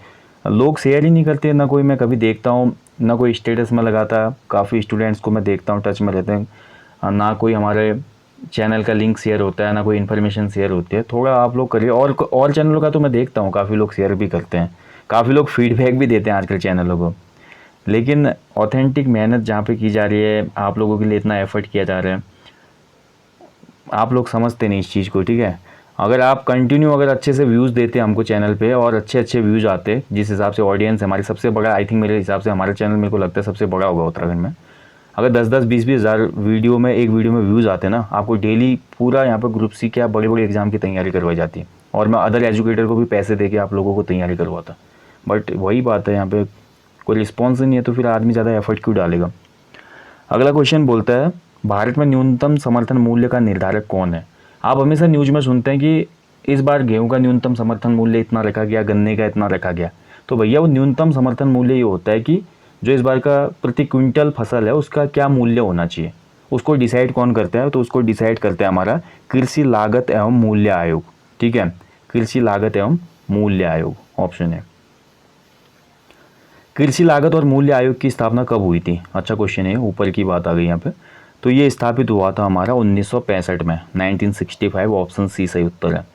लोग शेयर ही नहीं करते, ना कोई मैं कभी देखता हूँ, ना कोई स्टेटस में लगाता। काफ़ी स्टूडेंट्स को मैं देखता हूँ टच में रहते हैं, ना कोई हमारे चैनल का लिंक शेयर होता है, ना कोई इन्फॉर्मेशन शेयर होती है। थोड़ा आप लोग करिए। और चैनलों का तो मैं देखता हूँ काफ़ी लोग शेयर भी करते हैं, काफ़ी लोग फीडबैक भी देते हैं आजकल चैनलों को, लेकिन ऑथेंटिक मेहनत जहाँ पे की जा रही है, आप लोगों के लिए इतना एफर्ट किया जा रहा है, आप लोग समझते नहीं इस चीज़ को, ठीक है। अगर आप कंटिन्यू अगर अच्छे से व्यूज़ देते हमको चैनल पे और अच्छे अच्छे व्यूज़ आते, जिस हिसाब से ऑडियंस हमारी सबसे बड़ा, आई थिंक मेरे हिसाब से हमारा चैनल मेरे को लगता है सबसे बड़ा होगा उत्तराखंड में। अगर 10-10, 20-20 हज़ार वीडियो में, एक वीडियो में व्यूज़ आते ना, आपको डेली पूरा यहाँ पर ग्रुप सी क्या बड़े बड़े एग्जाम की तैयारी करवाई जाती है, और मैं अदर एजुकेटर को भी पैसे दे के आप लोगों को तैयारी करवाता। बट वही बात है, यहाँ पे कोई रिस्पॉन्स नहीं है, तो फिर आदमी ज़्यादा एफर्ट क्यों डालेगा। अगला क्वेश्चन बोलता है, भारत में न्यूनतम समर्थन मूल्य का निर्धारक कौन है? आप हमेशा न्यूज में सुनते हैं कि इस बार गेहूं का न्यूनतम समर्थन मूल्य इतना रखा गया, गन्ने का इतना रखा गया। तो भैया वो न्यूनतम समर्थन मूल्य ये होता है कि जो इस बार का प्रति क्विंटल फसल है उसका क्या मूल्य होना चाहिए, उसको डिसाइड कौन करता है? तो उसको डिसाइड करता है हमारा कृषि लागत एवं मूल्य आयोग, ठीक है, कृषि लागत एवं मूल्य आयोग, ऑप्शन है। कृषि लागत और मूल्य आयोग की स्थापना कब हुई थी? अच्छा क्वेश्चन है, ऊपर की बात आ गई यहाँ पे। तो ये स्थापित हुआ था हमारा 1965 में, 1965, ऑप्शन सी सही उत्तर है।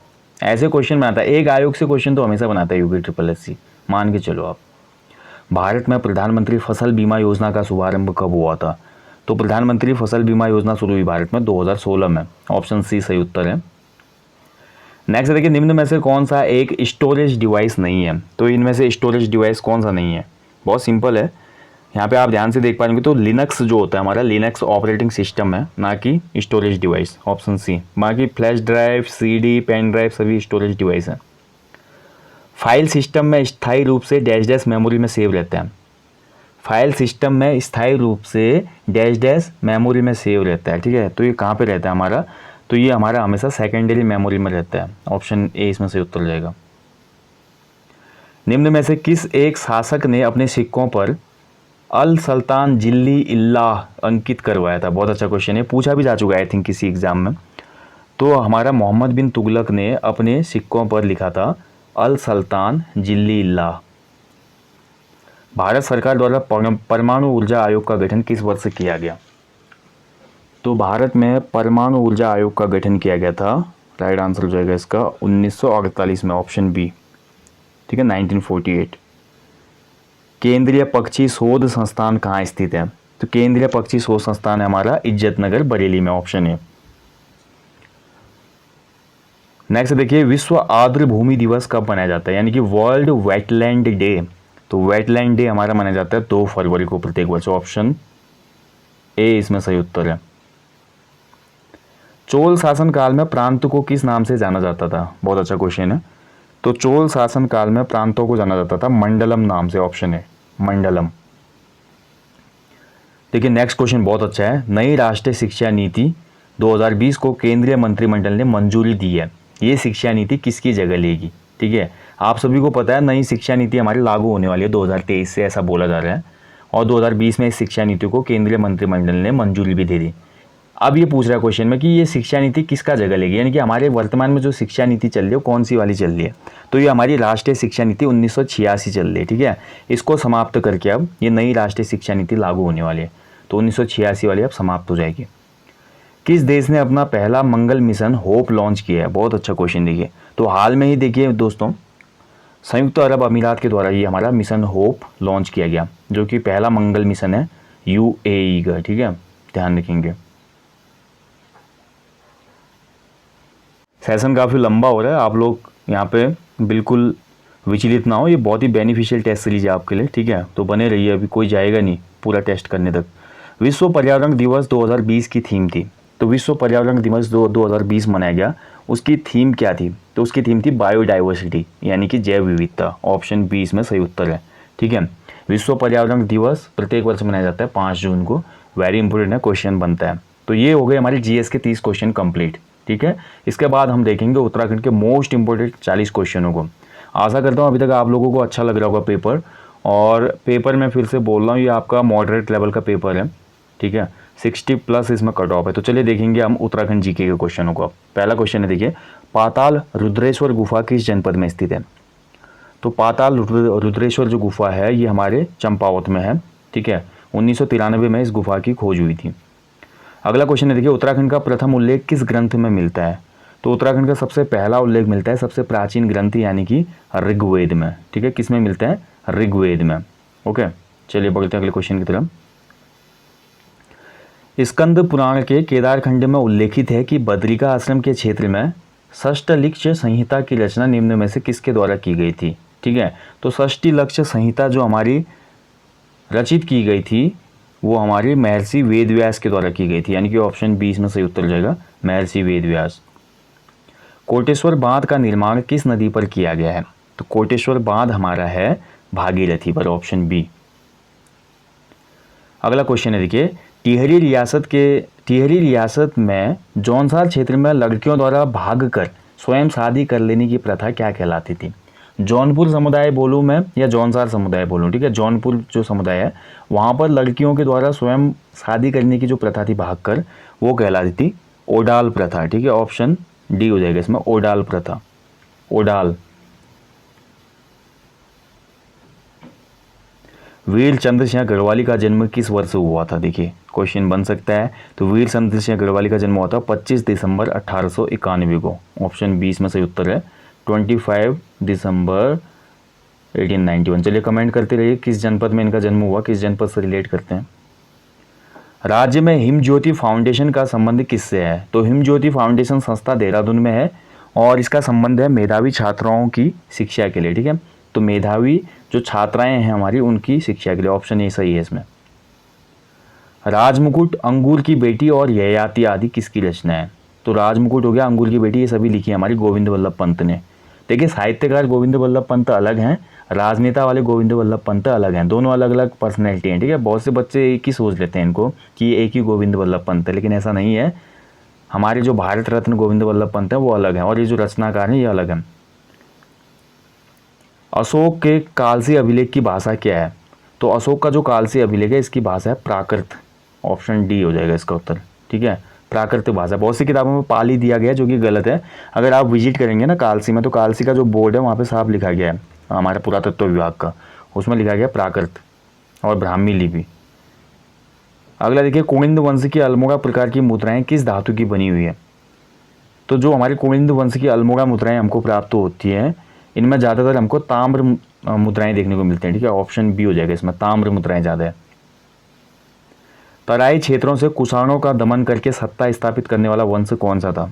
ऐसे क्वेश्चन बनाता है, एक आयोग से क्वेश्चन तो हमेशा बनाता है यूपी SSSC, मान के चलो आप। भारत में प्रधानमंत्री फसल बीमा योजना का शुभारंभ कब हुआ था? तो प्रधानमंत्री फसल बीमा योजना शुरू हुई भारत में 2016 में, ऑप्शन सी सही उत्तर है। नेक्स्ट देखिए, निम्न में से कौन सा एक स्टोरेज डिवाइस नहीं है? तो इनमें से स्टोरेज डिवाइस कौन सा नहीं है? बहुत सिंपल है, यहाँ पे आप ध्यान से देख पाएंगे तो लिनक्स जो होता है हमारा, लिनक्स ऑपरेटिंग सिस्टम है, ना कि स्टोरेज डिवाइस, ऑप्शन सी। बाकी flash drive, CD, pen drive सभी स्टोरेज डिवाइस है। फाइल सिस्टम में स्थायी रूप से डैश डैश मेमोरी में सेव रहता है। फाइल सिस्टम में स्थायी रूप से डैश डैश मेमोरी में सेव रहता है, ठीक है। तो ये कहाँ पे रहता है हमारा? तो ये हमारा हमेशा सेकेंडरी मेमोरी में रहता है, ऑप्शन ए इसमें से उत्तर जाएगा। निम्न में से किस एक शासक ने अपने सिक्कों पर अल सल्तान जिल्ली इल्लाह अंकित करवाया था? बहुत अच्छा क्वेश्चन है, पूछा भी जा चुका है आई थिंक किसी एग्जाम में। तो हमारा मोहम्मद बिन तुगलक ने अपने सिक्कों पर लिखा था अल सल्तान जिल्ली इल्लाह। भारत सरकार द्वारा परमाणु ऊर्जा आयोग का गठन किस वर्ष किया गया? तो भारत में परमाणु ऊर्जा आयोग का गठन किया गया था, राइट आंसर हो जाएगा इसका 1948 में, ऑप्शन बी, ठीक है, 1948। केंद्रीय पक्षी शोध संस्थान कहाँ स्थित है? तो केंद्रीय पक्षी शोध संस्थान है हमारा इज्जतनगर बरेली में, ऑप्शन है। नेक्स्ट देखिए, विश्व आर्द्र भूमि दिवस कब मनाया जाता है, यानी कि वर्ल्ड वेटलैंड डे? तो वेटलैंड डे हमारा मनाया जाता है 2 फरवरी को प्रत्येक वर्ष, ऑप्शन ए इसमें सही उत्तर है। चोल शासन काल में प्रांत को किस नाम से जाना जाता था? बहुत अच्छा क्वेश्चन है। तो चोल शासन काल में प्रांतों को जाना जाता था मंडलम नाम से, ऑप्शन है मंडलम। देखिए नेक्स्ट क्वेश्चन बहुत अच्छा है, नई राष्ट्रीय शिक्षा नीति 2020 को केंद्रीय मंत्रिमंडल ने मंजूरी दी है, ये शिक्षा नीति किसकी जगह लेगी? ठीक है, आप सभी को पता है नई शिक्षा नीति हमारी लागू होने वाली है 2023 से, ऐसा बोला जा रहा है, और 2020 में इस शिक्षा नीति को केंद्रीय मंत्रिमंडल ने मंजूरी भी दे दी। अब ये पूछ रहा है क्वेश्चन में कि ये शिक्षा नीति किसका जगह लेगी, यानी कि हमारे वर्तमान में जो शिक्षा नीति चल रही है कौन सी वाली चल रही है? तो ये हमारी राष्ट्रीय शिक्षा नीति 1986 चल रही है, ठीक है। इसको समाप्त करके अब ये नई राष्ट्रीय शिक्षा नीति लागू होने वाली है, तो 1986 वाली अब समाप्त हो जाएगी। किस देश ने अपना पहला मंगल मिशन होप लॉन्च किया है? बहुत अच्छा क्वेश्चन देखिए, तो हाल में ही देखिए दोस्तों, संयुक्त अरब अमीरात के द्वारा ये हमारा मिशन होप लॉन्च किया गया, जो कि पहला मंगल मिशन है UAE का, ठीक है, ध्यान रखेंगे। सेशन काफ़ी लंबा हो रहा है, आप लोग यहाँ पे बिल्कुल विचलित ना हो, ये बहुत ही बेनिफिशियल टेस्ट सीरीज है आपके लिए, ठीक है, तो बने रहिए, अभी कोई जाएगा नहीं पूरा टेस्ट करने तक। विश्व पर्यावरण दिवस 2020 की थीम थी, तो विश्व पर्यावरण दिवस 2020 मनाया गया, उसकी थीम क्या थी? तो उसकी थीम थी बायोडाइवर्सिटी, यानी कि जैव विविधता। ऑप्शन बी इसमें सही उत्तर है। ठीक है, विश्व पर्यावरण दिवस प्रत्येक वर्ष मनाया जाता है 5 जून को। वेरी इंपॉर्टेंट है, क्वेश्चन बनता है। तो ये हो गए हमारे जीएस के 30 क्वेश्चन कंप्लीट। ठीक है, इसके बाद हम देखेंगे उत्तराखंड के मोस्ट इंपॉर्टेंट 40 क्वेश्चनों को। आशा करता हूँ अभी तक आप लोगों को अच्छा लग रहा होगा पेपर। और पेपर मैं फिर से बोल रहा हूँ, ये आपका मॉडरेट लेवल का पेपर है। ठीक है, 60+ इसमें कट ऑफ है। तो चलिए देखेंगे हम उत्तराखंड जीके के क्वेश्चनों को। पहला क्वेश्चन है, देखिए, पाताल रुद्रेश्वर गुफा किस जनपद में स्थित है? तो पाताल रुद्रेश्वर जो गुफा है ये हमारे चंपावत में है। ठीक है, 1993 में इस गुफा की खोज हुई थी। अगला क्वेश्चन है, देखिए, उत्तराखंड का प्रथम उल्लेख किस ग्रंथ में मिलता है? तो उत्तराखंड का सबसे पहला उल्लेख मिलता है सबसे प्राचीन ग्रंथ यानी कि ऋग्वेद में। ठीक है, किस में मिलता है? ऋग्वेद में। ओके, चलिए बढ़ते हैं अगले क्वेश्चन की तरफ। स्कंद पुराण के केदार खंड में उल्लेखित है कि बद्रिका आश्रम के क्षेत्र में षष्टलिक्ष संहिता की रचना निम्न में से किसके द्वारा की गई थी? ठीक है, तो षष्टलिक्ष संहिता जो हमारी रचित की गई थी वो हमारी महर्षि वेदव्यास के द्वारा की गई थी, यानी कि ऑप्शन 20 में सही उत्तर जाएगा, महर्षि वेदव्यास। कोटेश्वर बांध का निर्माण किस नदी पर किया गया है? तो कोटेश्वर बांध हमारा है भागीरथी पर, ऑप्शन बी। अगला क्वेश्चन है, देखिए, टिहरी रियासत में जौनसार क्षेत्र में लड़कियों द्वारा भागकर स्वयं शादी कर लेने की प्रथा क्या कहलाती थी? जौनपुर समुदाय बोलूँ मैं या जौनसार समुदाय बोलूँ? ठीक है, जौनपुर जो समुदाय है वहाँ पर लड़कियों के द्वारा स्वयं शादी करने की जो प्रथा थी भागकर, वो कहलाती थी ओडाल प्रथा। ठीक है, ऑप्शन डी हो जाएगा इसमें, ओडाल प्रथा। ओडाल। वीर चंद्र सिंह गढ़वाली का जन्म किस वर्ष हुआ था? देखिए, क्वेश्चन बन सकता है। तो वीर चंद्र सिंह गढ़वाली का जन्म हुआ था 25 दिसंबर 1891 को। ऑप्शन 20 में सही उत्तर है, 25 दिसंबर 1891। चलिए कमेंट करते रहिए किस जनपद में इनका जन्म हुआ, किस जनपद से रिलेट करते हैं। राज्य में हिम ज्योति फाउंडेशन का संबंध किससे है? तो हिम ज्योति फाउंडेशन संस्था देहरादून में है और इसका संबंध है मेधावी छात्राओं की शिक्षा के लिए। ठीक है, तो मेधावी जो छात्राएं हैं हमारी उनकी शिक्षा के लिए, ऑप्शन ए सही है इसमें। राजमुकुट, अंगूर की बेटी और ययाति आदि किसकी रचना है? तो राजमुकुट हो गया, अंगूर की बेटी, ये सभी लिखी है हमारी गोविंद वल्लभ पंत ने। देखिए, साहित्यकार गोविंद वल्लभ पंत अलग हैं, राजनेता वाले गोविंद वल्लभ पंत अलग हैं, दोनों अलग अलग पर्सनैलिटी हैं। ठीक है, बहुत से बच्चे एक ही सोच लेते हैं इनको कि एक ही गोविंद वल्लभ पंत है, लेकिन ऐसा नहीं है। हमारे जो भारत रत्न गोविंद वल्लभ पंत है वो अलग हैं और ये जो रचनाकार हैं ये अलग हैं। अशोक के कालसी अभिलेख की भाषा क्या है? तो अशोक का जो कालसी अभिलेख है इसकी भाषा है प्राकृत। ऑप्शन डी हो जाएगा इसका उत्तर। ठीक है, प्राकृत भाषा। बहुत सी किताबों में पाली दिया गया है जो कि गलत है। अगर आप विजिट करेंगे ना कालसी में, तो कालसी का जो बोर्ड है वहाँ पे साफ लिखा गया है हमारे पुरातत्व विभाग का, उसमें लिखा गया प्राकृत और ब्राह्मी लिपि। अगला देखिए, कुनिंद वंश की अल्मोड़ा प्रकार की मुद्राएं किस धातु की बनी हुई है? तो जो हमारी कुनिंद वंश की अल्मोड़ा मुद्राएं हमको प्राप्त होती हैं इनमें ज़्यादातर हमको ताम्र मुद्राएं देखने को मिलती हैं। ठीक है, ऑप्शन बी हो जाएगा इसमें, ताम्र मुद्राएं ज़्यादा है। तराई क्षेत्रों से कुषाणों का दमन करके सत्ता स्थापित करने वाला वंश कौन सा था?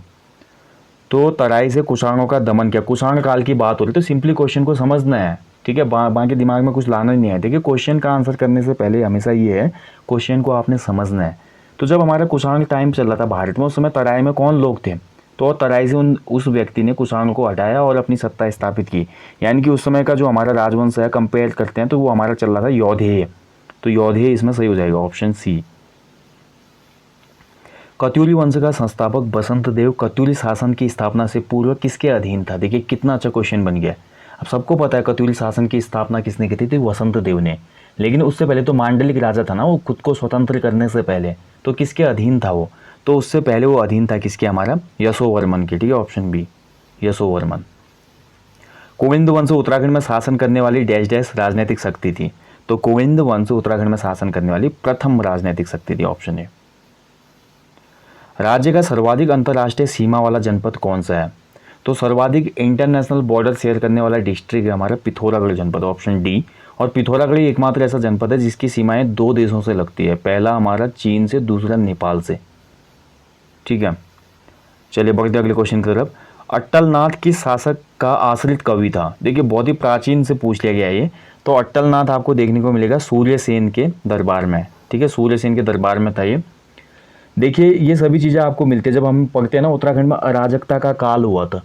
तो तराई से कुषाणों का दमन किया, कुषाण काल की बात हो रही, तो सिंपली क्वेश्चन को समझना है। ठीक है, बाकी दिमाग में कुछ लाना ही नहीं है। देखिए, क्वेश्चन का आंसर करने से पहले हमेशा ये है, क्वेश्चन को आपने समझना है। तो जब हमारा कुषाण टाइम चल रहा था भारत में, उस समय तराई में कौन लोग थे? तो तराई से उस व्यक्ति ने कुषाणों को हटाया और अपनी सत्ता स्थापित की। यानी कि उस समय का जो हमारा राजवंश है कंपेयर करते हैं तो वो हमारा चल रहा था यौधेय। तो यौधेय इसमें सही हो जाएगा, ऑप्शन सी। कत्यूरी वंश का संस्थापक बसंत देव कत्यूरी शासन की स्थापना से पूर्व किसके अधीन था? देखिए कितना अच्छा क्वेश्चन बन गया। अब सबको पता है कत्यूरी शासन की स्थापना किसने की थी? वसंत देव ने। लेकिन उससे पहले तो मांडलिक राजा था ना, वो खुद को स्वतंत्र करने से पहले, तो किसके अधीन था वो? तो उससे पहले वो अधीन था किसके? हमारा यशोवर्मन के। ठीक है, ऑप्शन बी, यशोवर्मन। कोविंद वंश उत्तराखंड में शासन करने वाली डैश डैश राजनीतिक शक्ति थी। तो कोविंद वंश उत्तराखंड में शासन करने वाली प्रथम राजनीतिक शक्ति थी, ऑप्शन ए। राज्य का सर्वाधिक अंतर्राष्ट्रीय सीमा वाला जनपद कौन सा है? तो सर्वाधिक इंटरनेशनल बॉर्डर शेयर करने वाला डिस्ट्रिक्ट है हमारा पिथौरागढ़ जनपद, ऑप्शन डी। और पिथौरागढ़ ही एकमात्र ऐसा जनपद है जिसकी सीमाएं दो देशों से लगती है, पहला हमारा चीन से, दूसरा नेपाल से। ठीक है, चलिए बढ़ते अगले क्वेश्चन की तरफ। अट्टलनाथ किस शासक का आश्रित कवि था? देखिए बहुत ही प्राचीन से पूछ लिया गया ये। तो अट्टलनाथ आपको देखने को मिलेगा सूर्यसेन के दरबार में। ठीक ठीक है, सूर्यसेन के दरबार में था ये। देखिए ये सभी चीज़ें आपको मिलती है जब हम पढ़ते हैं ना, उत्तराखंड में अराजकता का काल हुआ था।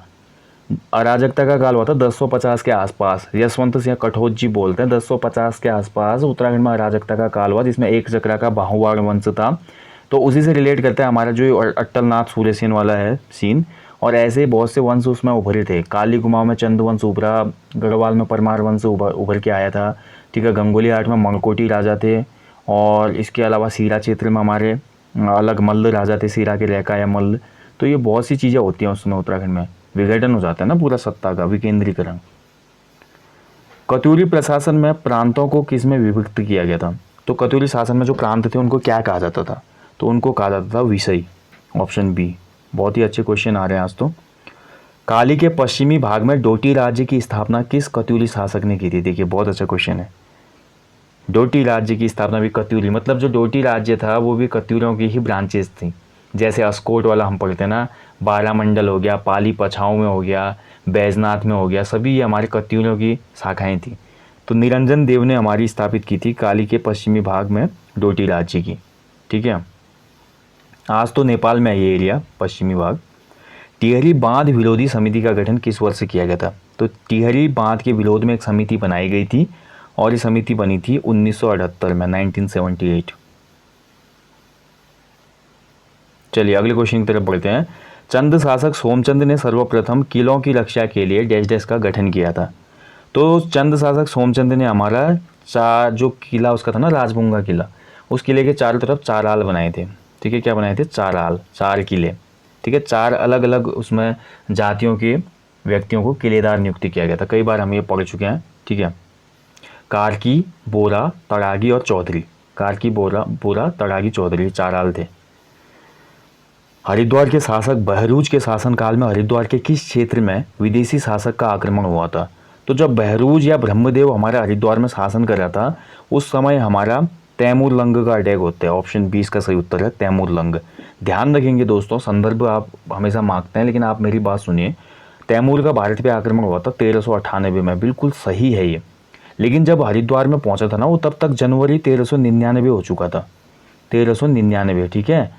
अराजकता का काल हुआ था 1050 के आसपास। यशवंत सिंह कठोज जी बोलते हैं 1050 के आसपास उत्तराखंड में अराजकता का काल हुआ, जिसमें एक चक्रा का बाहुवाड़ वंश था। तो उसी से रिलेट करता है हमारा जो अट्टलनाथ सूर्यसेन वाला है सीन। और ऐसे बहुत से वंश उसमें उभरे थे। काली कुमाऊं में चंद वंश उभरा, गढ़वाल में परमार वंश उभर के आया था। ठीक है, गंगोली हाट में मणकोटी राजा थे। और इसके अलावा सीरा क्षेत्र में हमारे अलग मल्ल राजा थे, सीरा के रेखा या मल्ल। तो ये बहुत सी चीज़ें होती हैं उस समय उत्तराखंड में, विघटन हो जाता है ना पूरा सत्ता का, विकेंद्रीकरण। कत्यूरी प्रशासन में प्रांतों को किस में विभक्त किया गया था? तो कत्यूरी शासन में जो प्रांत थे उनको क्या कहा जाता था? तो उनको कहा जाता था विषय, ऑप्शन बी। बहुत ही अच्छे क्वेश्चन आ रहे हैं आज तो। काली के पश्चिमी भाग में डोटी राज्य की स्थापना किस कत्यूरी शासक ने की थी? देखिए बहुत अच्छा क्वेश्चन है। डोटी राज्य की स्थापना भी कत्यूरी, मतलब जो डोटी राज्य था वो भी कत्यूरियों की ही ब्रांचेस थी। जैसे अस्कोट वाला हम पढ़ते हैं ना, बारामंडल हो गया, पाली पछाऊ में हो गया, बैजनाथ में हो गया, सभी ये हमारे कत्यूरियों की शाखाएं थी। तो निरंजन देव ने हमारी स्थापित की थी काली के पश्चिमी भाग में डोटी राज्य की। ठीक है, आज तो नेपाल में है ये एरिया, पश्चिमी भाग। टिहरी बांध विरोधी समिति का गठन किस वर्ष किया गया था? तो टिहरी बांध के विरोध में एक समिति बनाई गई थी और ये समिति बनी थी 1978 में, 1978। चलिए अगले क्वेश्चन की तरफ बढ़ते हैं। चंद शासक सोमचंद ने सर्वप्रथम किलों की रक्षा के लिए डैश डैश का गठन किया था। तो चंद शासक सोमचंद ने हमारा जो किला उसका था ना, राजभुंगा किला, उस किले के चारों तरफ 4 आल बनाए थे। ठीक है, क्या बनाए थे? 4 आल, 4 किले। ठीक है, 4 अलग अलग उसमें जातियों के व्यक्तियों को किलेदार नियुक्त किया गया था। कई बार हम ये पढ़ चुके हैं। ठीक है, कार्की, बोरा, तड़ागी और चौधरी। कार्की, बोरा, तड़ागी, चौधरी, 4 आल थे। हरिद्वार के शासक बहरूज के शासनकाल में हरिद्वार के किस क्षेत्र में विदेशी शासक का आक्रमण हुआ था? तो जब बहरूज या ब्रह्मदेव हमारे हरिद्वार में शासन कर रहा था, उस समय हमारा तैमूर लंग का अटैक होता है। ऑप्शन 20 का सही उत्तर है तैमूर लंग। ध्यान रखेंगे दोस्तों, संदर्भ आप हमेशा मांगते हैं, लेकिन आप मेरी बात सुनिए। तैमूर का भारत पे आक्रमण हुआ था 1398 में, बिल्कुल सही है ये। लेकिन जब हरिद्वार में पहुंचा था ना वो, तब तक जनवरी 1399 हो चुका था, 1399। ठीक है,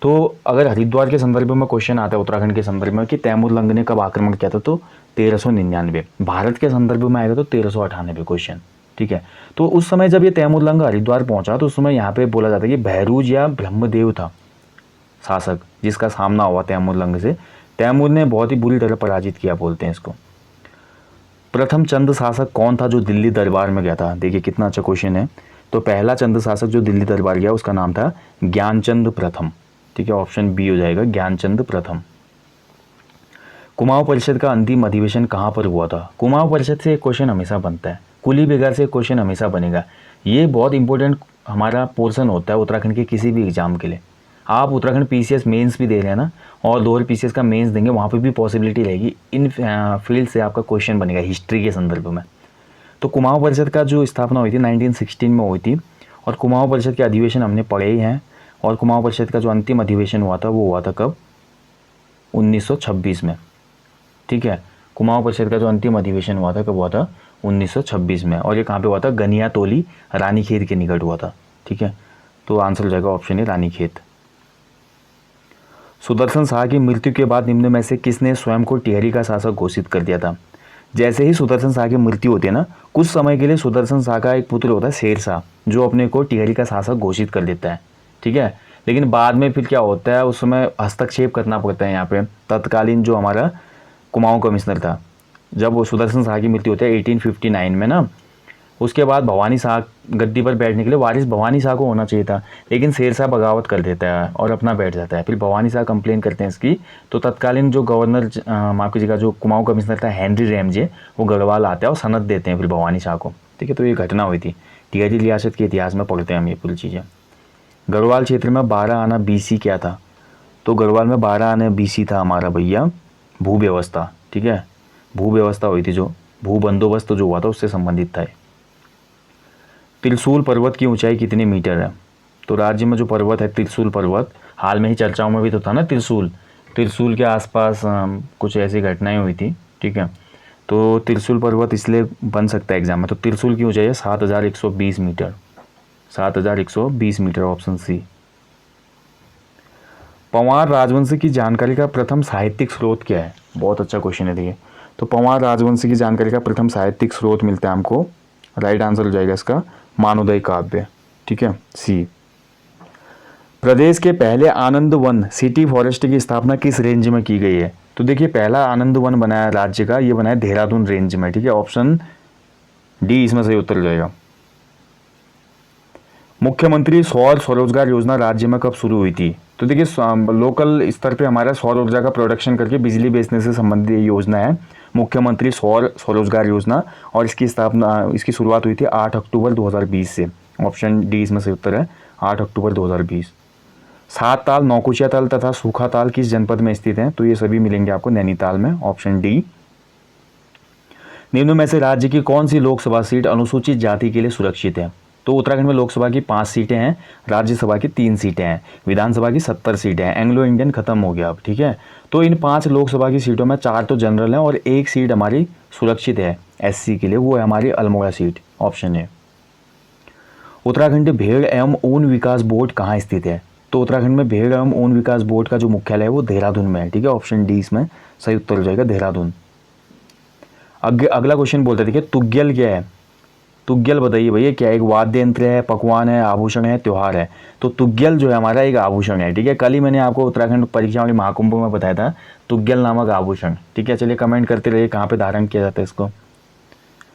तो अगर हरिद्वार के संदर्भ में क्वेश्चन आता है उत्तराखंड के संदर्भ में कि तैमूर लंग ने कब आक्रमण किया था, तो 1399। भारत के संदर्भ में आएगा तो 1398 क्वेश्चन। ठीक है, तो उस समय जब ये तैमूर लंग हरिद्वार पहुंचा तो उस समय यहाँ पे बोला जाता है कि बहरूज या ब्रह्मदेव था शासक जिसका सामना हुआ तैमूर लंग से। तैमूर ने बहुत ही बुरी तरह पराजित किया, बोलते हैं इसको। प्रथम चंद शासक कौन था जो दिल्ली दरबार में गया था? देखिए कितना अच्छा क्वेश्चन है। तो पहला चंद शासक जो दिल्ली दरबार गया उसका नाम था ज्ञानचंद प्रथम। ठीक है, ऑप्शन बी हो जाएगा, ज्ञानचंद प्रथम। कुमाऊं परिषद का अंतिम अधिवेशन कहाँ पर हुआ था? कुमाऊं परिषद से एक क्वेश्चन हमेशा बनता है, कुली बेगार से एक क्वेश्चन हमेशा बनेगा। ये बहुत इंपॉर्टेंट हमारा पोर्शन होता है उत्तराखंड के किसी भी एग्जाम के लिए। आप उत्तराखंड पीसीएस मेंस भी दे रहे हैं ना, और लोअर पीसीएस का मेंस देंगे, वहाँ पे भी पॉसिबिलिटी रहेगी इन फील्ड से आपका क्वेश्चन बनेगा हिस्ट्री के संदर्भ में। तो कुमाऊं परिषद का जो स्थापना हुई थी 1916 में हुई थी, और कुमाऊं परिषद के अधिवेशन हमने पढ़े ही हैं। और कुमाऊं परिषद का जो अंतिम अधिवेशन हुआ था वो हुआ था कब? 1926 में। ठीक है, कुमाऊं परिषद का जो अंतिम अधिवेशन हुआ था कब हुआ था? 1926 में। और ये कहाँ पे हुआ था? गनियातोली, रानीखेत के निकट हुआ था। ठीक है, तो आंसर हो जाएगा ऑप्शन ए, रानीखेत। सुदर्शन शाह की मृत्यु के बाद निम्न में से किसने स्वयं को टिहरी का शासक घोषित कर दिया था? जैसे ही सुदर्शन शाह की मृत्यु होती है ना, कुछ समय के लिए सुदर्शन शाह का एक पुत्र होता है शेर शाह, जो अपने को टिहरी का शासक घोषित कर देता है। ठीक है, लेकिन बाद में फिर क्या होता है, उस समय हस्तक्षेप करना पड़ता है यहाँ पे तत्कालीन जो हमारा कुमाऊं कमिश्नर था। जब वो सुदर्शन शाह की मृत्यु होती है 1859 में ना, उसके बाद भवानी शाह गद्दी पर बैठने के लिए वारिस भवानी शाह को होना चाहिए था, लेकिन शेर शाह बगावत कर देता है और अपना बैठ जाता है। फिर भवानी शाह कंप्लेन करते हैं इसकी, तो तत्कालीन जो गवर्नर माफ कीजिएगा जो कुमाऊं कमिश्नर था हेनरी रैमजे, वो गढ़वाल आते हैं और सनद देते हैं फिर भवानी शाह को। ठीक है, तो ये घटना हुई थी। टिहरी रियासत के इतिहास में पढ़ते हैं हम ये पूरी चीज़ें। गढ़वाल क्षेत्र में 12 आना बीसी क्या था? तो गढ़वाल में 12 आना बीसी था हमारा भैया भू व्यवस्था। ठीक है, भू व्यवस्था हुई थी, जो भू बंदोबस्त जो हुआ था उससे संबंधित था। त्रिशूल पर्वत की ऊंचाई कितने मीटर है? तो राज्य में जो पर्वत है त्रिशूल पर्वत, हाल में ही चर्चाओं में भी तो था ना त्रिशूल के आसपास कुछ ऐसी घटनाएं हुई थी। ठीक है, तो त्रिशूल पर्वत इसलिए बन सकता है एग्जाम में। तो त्रिशूल की ऊंचाई है 7120 metre. 7120 metre, option C. Panwar राजवंश की जानकारी का प्रथम साहित्यिक स्रोत क्या है? बहुत अच्छा क्वेश्चन है देखिए। तो पंवार राजवंश की जानकारी का प्रथम साहित्यिक स्रोत मिलता है हमको, राइट आंसर हो जाएगा इसका मानवोदय काव्य, ठीक है, सी। प्रदेश के पहले आनंद वन सिटी फॉरेस्ट की स्थापना किस रेंज में की गई है? तो देखिए पहला आनंद वन बनाया राज्य का, ये बनाया देहरादून रेंज में, ठीक है, ऑप्शन डी इसमें सही उत्तर हो जाएगा। मुख्यमंत्री सौर स्वरोजगार योजना राज्य में कब शुरू हुई थी? तो देखिए लोकल स्तर पे हमारा सौर ऊर्जा का प्रोडक्शन करके बिजली बेचने से संबंधित ये योजना है, मुख्यमंत्री सौर स्वरोजगार योजना, और इसकी शुरुआत हुई थी 8 अक्टूबर 2020 से, ऑप्शन डी इसमें सही उत्तर है, 8 अक्टूबर 2020। सात ताल, नौकुचिया ताल तथा सूखा ताल किस जनपद में स्थित हैं? तो ये सभी मिलेंगे आपको नैनीताल में, ऑप्शन डी। निम्न में से राज्य की कौन सी लोकसभा सीट अनुसूचित जाति के लिए सुरक्षित है? तो उत्तराखंड में लोकसभा की 5 सीटें हैं, राज्यसभा की 3 सीटें हैं, विधानसभा की 70 सीटें हैं, एंग्लो इंडियन खत्म हो गया अब, ठीक है। तो इन 5 लोकसभा की सीटों में 4 तो जनरल हैं और 1 सीट हमारी सुरक्षित है एससी के लिए, वो है हमारी Almora seat, option A. Uttarakhand भेड़ एवं ऊन विकास बोर्ड कहाँ स्थित है? तो उत्तराखंड में भेड़ एवं ऊन विकास बोर्ड का जो मुख्यालय है वो देहरादून में है, ठीक है, ऑप्शन डी इसमें सही उत्तर हो जाएगा, देहरादून। अगला क्वेश्चन बोलते देखिए तुग्गल क्या है? तुग्गल बताइए भैया क्या है? एक वाद्य यंत्र है, पकवान है, आभूषण है, त्योहार है। तो तुग्गल जो है हमारा एक आभूषण है, ठीक है। कल ही मैंने आपको उत्तराखंड परीक्षा वाली महाकुंभ में बताया था तुग्गल नामक आभूषण, ठीक है। चलिए कमेंट करते रहिए कहाँ पे धारण किया जाता है इसको,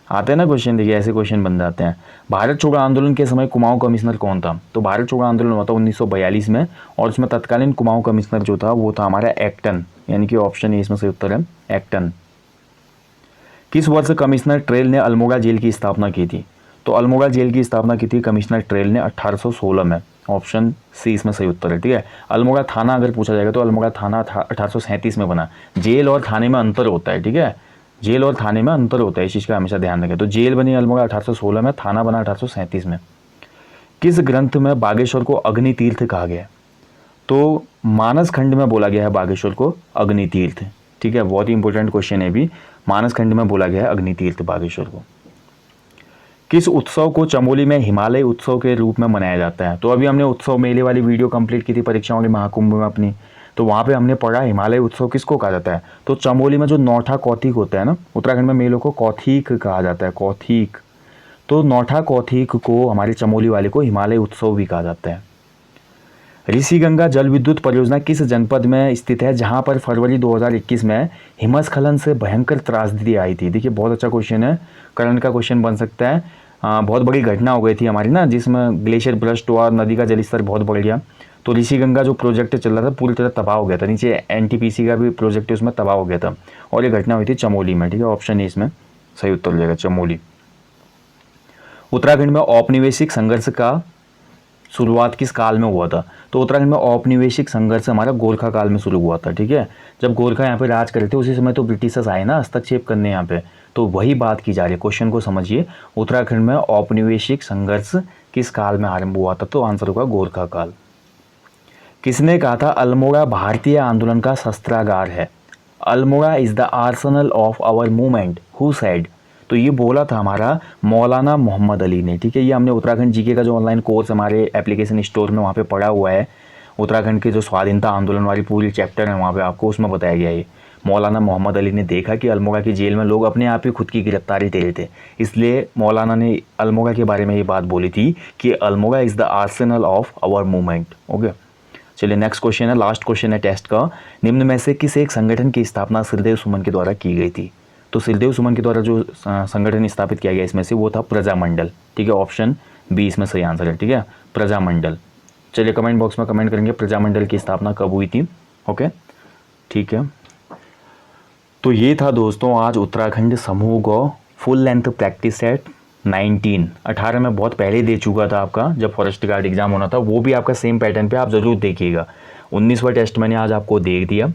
आते हैं ना क्वेश्चन, देखिए ऐसे क्वेश्चन बन जाते हैं। भारत छोड़ो आंदोलन के समय कुमाऊं कमिश्नर कौन था? तो भारत छोड़ो आंदोलन हुआ था 1942 में, और उसमें तत्कालीन कुमाऊं कमिश्नर जो था वो था हमारा एक्टन, यानी कि ऑप्शन ए इसमें सही उत्तर है, एक्टन। किस वर्ष कमिश्नर ट्रेल ने अल्मोड़ा जेल की स्थापना की थी? तो अल्मोड़ा जेल की स्थापना की थी कमिश्नर ट्रेल ने 1816 में, ऑप्शन सी इसमें सही उत्तर है, ठीक है। अल्मोड़ा थाना अगर पूछा जाएगा तो अल्मोड़ा थाना 1837 में बना। जेल और थाने में अंतर होता है, ठीक है, जेल और थाने में अंतर होता है, इस चीज़ का हमेशा ध्यान रखें। तो जेल बनी अल्मोड़ा 1816 में, थाना बना 1837 में। किस ग्रंथ में बागेश्वर को अग्नि तीर्थ कहा गया? तो मानस खंड में बोला गया है बागेश्वर को अग्नि तीर्थ, ठीक है, बहुत ही इंपॉर्टेंट क्वेश्चन है भी। मानस खंड में बोला गया है अग्नि तीर्थ बागेश्वर को। किस उत्सव को चमोली में हिमालय उत्सव के रूप में मनाया जाता है? तो अभी हमने उत्सव मेले वाली वीडियो कंप्लीट की थी परीक्षाओं के महाकुंभ में अपनी, तो वहाँ पे हमने पढ़ा हिमालय उत्सव किसको कहा जाता है। तो चमोली में जो नौठा कौथिक होता है ना, उत्तराखंड में मेलों को कौथिक कहा जाता है, कौथिक। तो नौठा कौथिक को हमारे चमोली वाले को हिमालय उत्सव भी कहा जाता है। ऋषिगंगा जल विद्युत परियोजना किस जनपद में स्थित है जहां पर फरवरी 2021 में हिमस्खलन से भयंकर त्रासदी आई थी? देखिए बहुत अच्छा क्वेश्चन है, करंट का क्वेश्चन बन सकता है। बहुत बड़ी घटना हो गई थी हमारी ना, जिसमें ग्लेशियर ब्रस्ट हुआ, नदी का जलस्तर बहुत बढ़ गया। तो ऋषिगंगा जो प्रोजेक्ट चल रहा था पूरी तरह तबाह हो गया था, नीचे एनटीपीसी का भी प्रोजेक्ट है उसमें तबाह हो गया था, और ये घटना हुई थी चमोली में, ठीक है, औप्शन ए इसमें सही उत्तर हो जाएगा, चमोली। उत्तराखंड में औपनिवेशिक संघर्ष का शुरुआत किस काल में हुआ था? तो उत्तराखंड में औपनिवेशिक संघर्ष हमारा गोरखा काल में शुरू हुआ था, ठीक है। जब गोरखा यहाँ पे राज करे थे उसी समय तो ब्रिटिशर्स आए ना हस्तक्षेप करने यहाँ पे, तो वही बात की जा रही है, क्वेश्चन को समझिए। उत्तराखंड में औपनिवेशिक संघर्ष किस काल में आरंभ हुआ था? तो आंसर होगा गोरखा काल। किसने कहा था अल्मोड़ा भारतीय आंदोलन का शस्त्रागार है? Almora is the arsenal of our movement, who said? तो ये बोला था हमारा मौलाना मोहम्मद अली ने, ठीक है। ये हमने उत्तराखंड जीके का जो ऑनलाइन कोर्स हमारे एप्लीकेशन स्टोर में वहाँ पे पढ़ा हुआ है, उत्तराखंड के जो स्वाधीनता आंदोलन वाली पूरी चैप्टर है वहाँ पे आपको उसमें बताया गया है। मौलाना मोहम्मद अली ने देखा कि अल्मोड़ा की जेल में लोग अपने आप ही खुद की गिरफ्तारी दे रहे थे, इसलिए मौलाना ने अल्मोड़ा के बारे में ये बात बोली थी कि Almora is the arsenal of our movement. Okay, चलिए नेक्स्ट क्वेश्चन है, लास्ट क्वेश्चन है टेस्ट का। निम्न में से किस एक संगठन की स्थापना श्रीदेव सुमन के द्वारा की गई थी? तो श्रीदेव सुमन के द्वारा जो संगठन स्थापित किया गया इसमें से वो था प्रजामंडल, ठीक है, ऑप्शन बी इसमें सही आंसर है, ठीक है, प्रजामंडल। चलिए कमेंट बॉक्स में कमेंट करेंगे प्रजामंडल की स्थापना कब हुई थी। ओके ठीक है, तो ये था दोस्तों आज उत्तराखंड समूह गौ फुल लेंथ प्रैक्टिस सेट 18 में बहुत पहले दे चुका था आपका, जब फॉरेस्ट गार्ड एग्जाम होना था, वो भी आपका सेम पैटर्न पे आप ज़रूर देखिएगा। 19वां टेस्ट मैंने आज आपको दे दिया,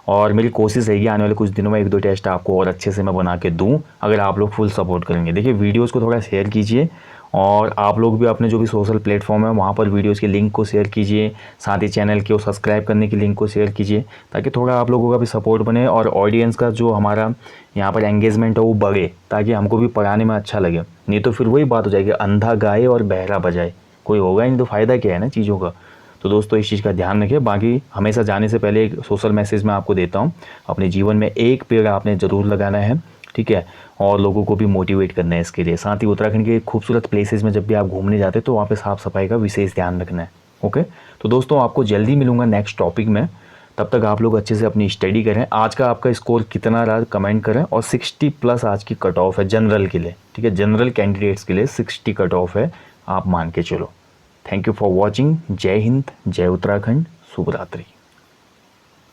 और मेरी कोशिश रहेगी आने वाले कुछ दिनों में 1-2 टेस्ट आपको और अच्छे से मैं बना के दूँ, अगर आप लोग फुल सपोर्ट करेंगे। देखिए वीडियोज़ को थोड़ा शेयर कीजिए, और आप लोग भी अपने जो भी सोशल प्लेटफॉर्म है वहाँ पर वीडियोज़ के लिंक को शेयर कीजिए, साथ ही चैनल को सब्सक्राइब करने की लिंक को शेयर कीजिए, ताकि थोड़ा आप लोगों का भी सपोर्ट बने और ऑडियंस का जो हमारा यहाँ पर एंगेजमेंट है वो बढ़े, ताकि हमको भी पढ़ाने में अच्छा लगे। नहीं तो फिर वही बात हो जाएगी, अंधा गाए और बहरा बजाए, कोई होगा ही नहीं तो फ़ायदा क्या है ना चीज़ों का। तो दोस्तों इस चीज़ का ध्यान रखें। बाकी हमेशा जाने से पहले एक सोशल मैसेज मैं आपको देता हूँ, अपने जीवन में एक पेड़ आपने ज़रूर लगाना है, ठीक है, और लोगों को भी मोटिवेट करना है इसके लिए। साथ ही उत्तराखंड के खूबसूरत प्लेसेस में जब भी आप घूमने जाते हैं तो वहाँ पे साफ़ सफाई का विशेष ध्यान रखना है। ओके, तो दोस्तों आपको जल्दी मिलूंगा नेक्स्ट टॉपिक में। तब तक आप लोग अच्छे से अपनी स्टडी करें। आज का आपका स्कोर कितना रहा कमेंट करें, और 60 प्लस आज की कट ऑफ है जनरल के लिए, ठीक है, जनरल कैंडिडेट्स के लिए 60 कट ऑफ है, आप मान के चलो। Thank you for watching. जय हिंद, जय उत्तराखंड, शुभ रात्रि।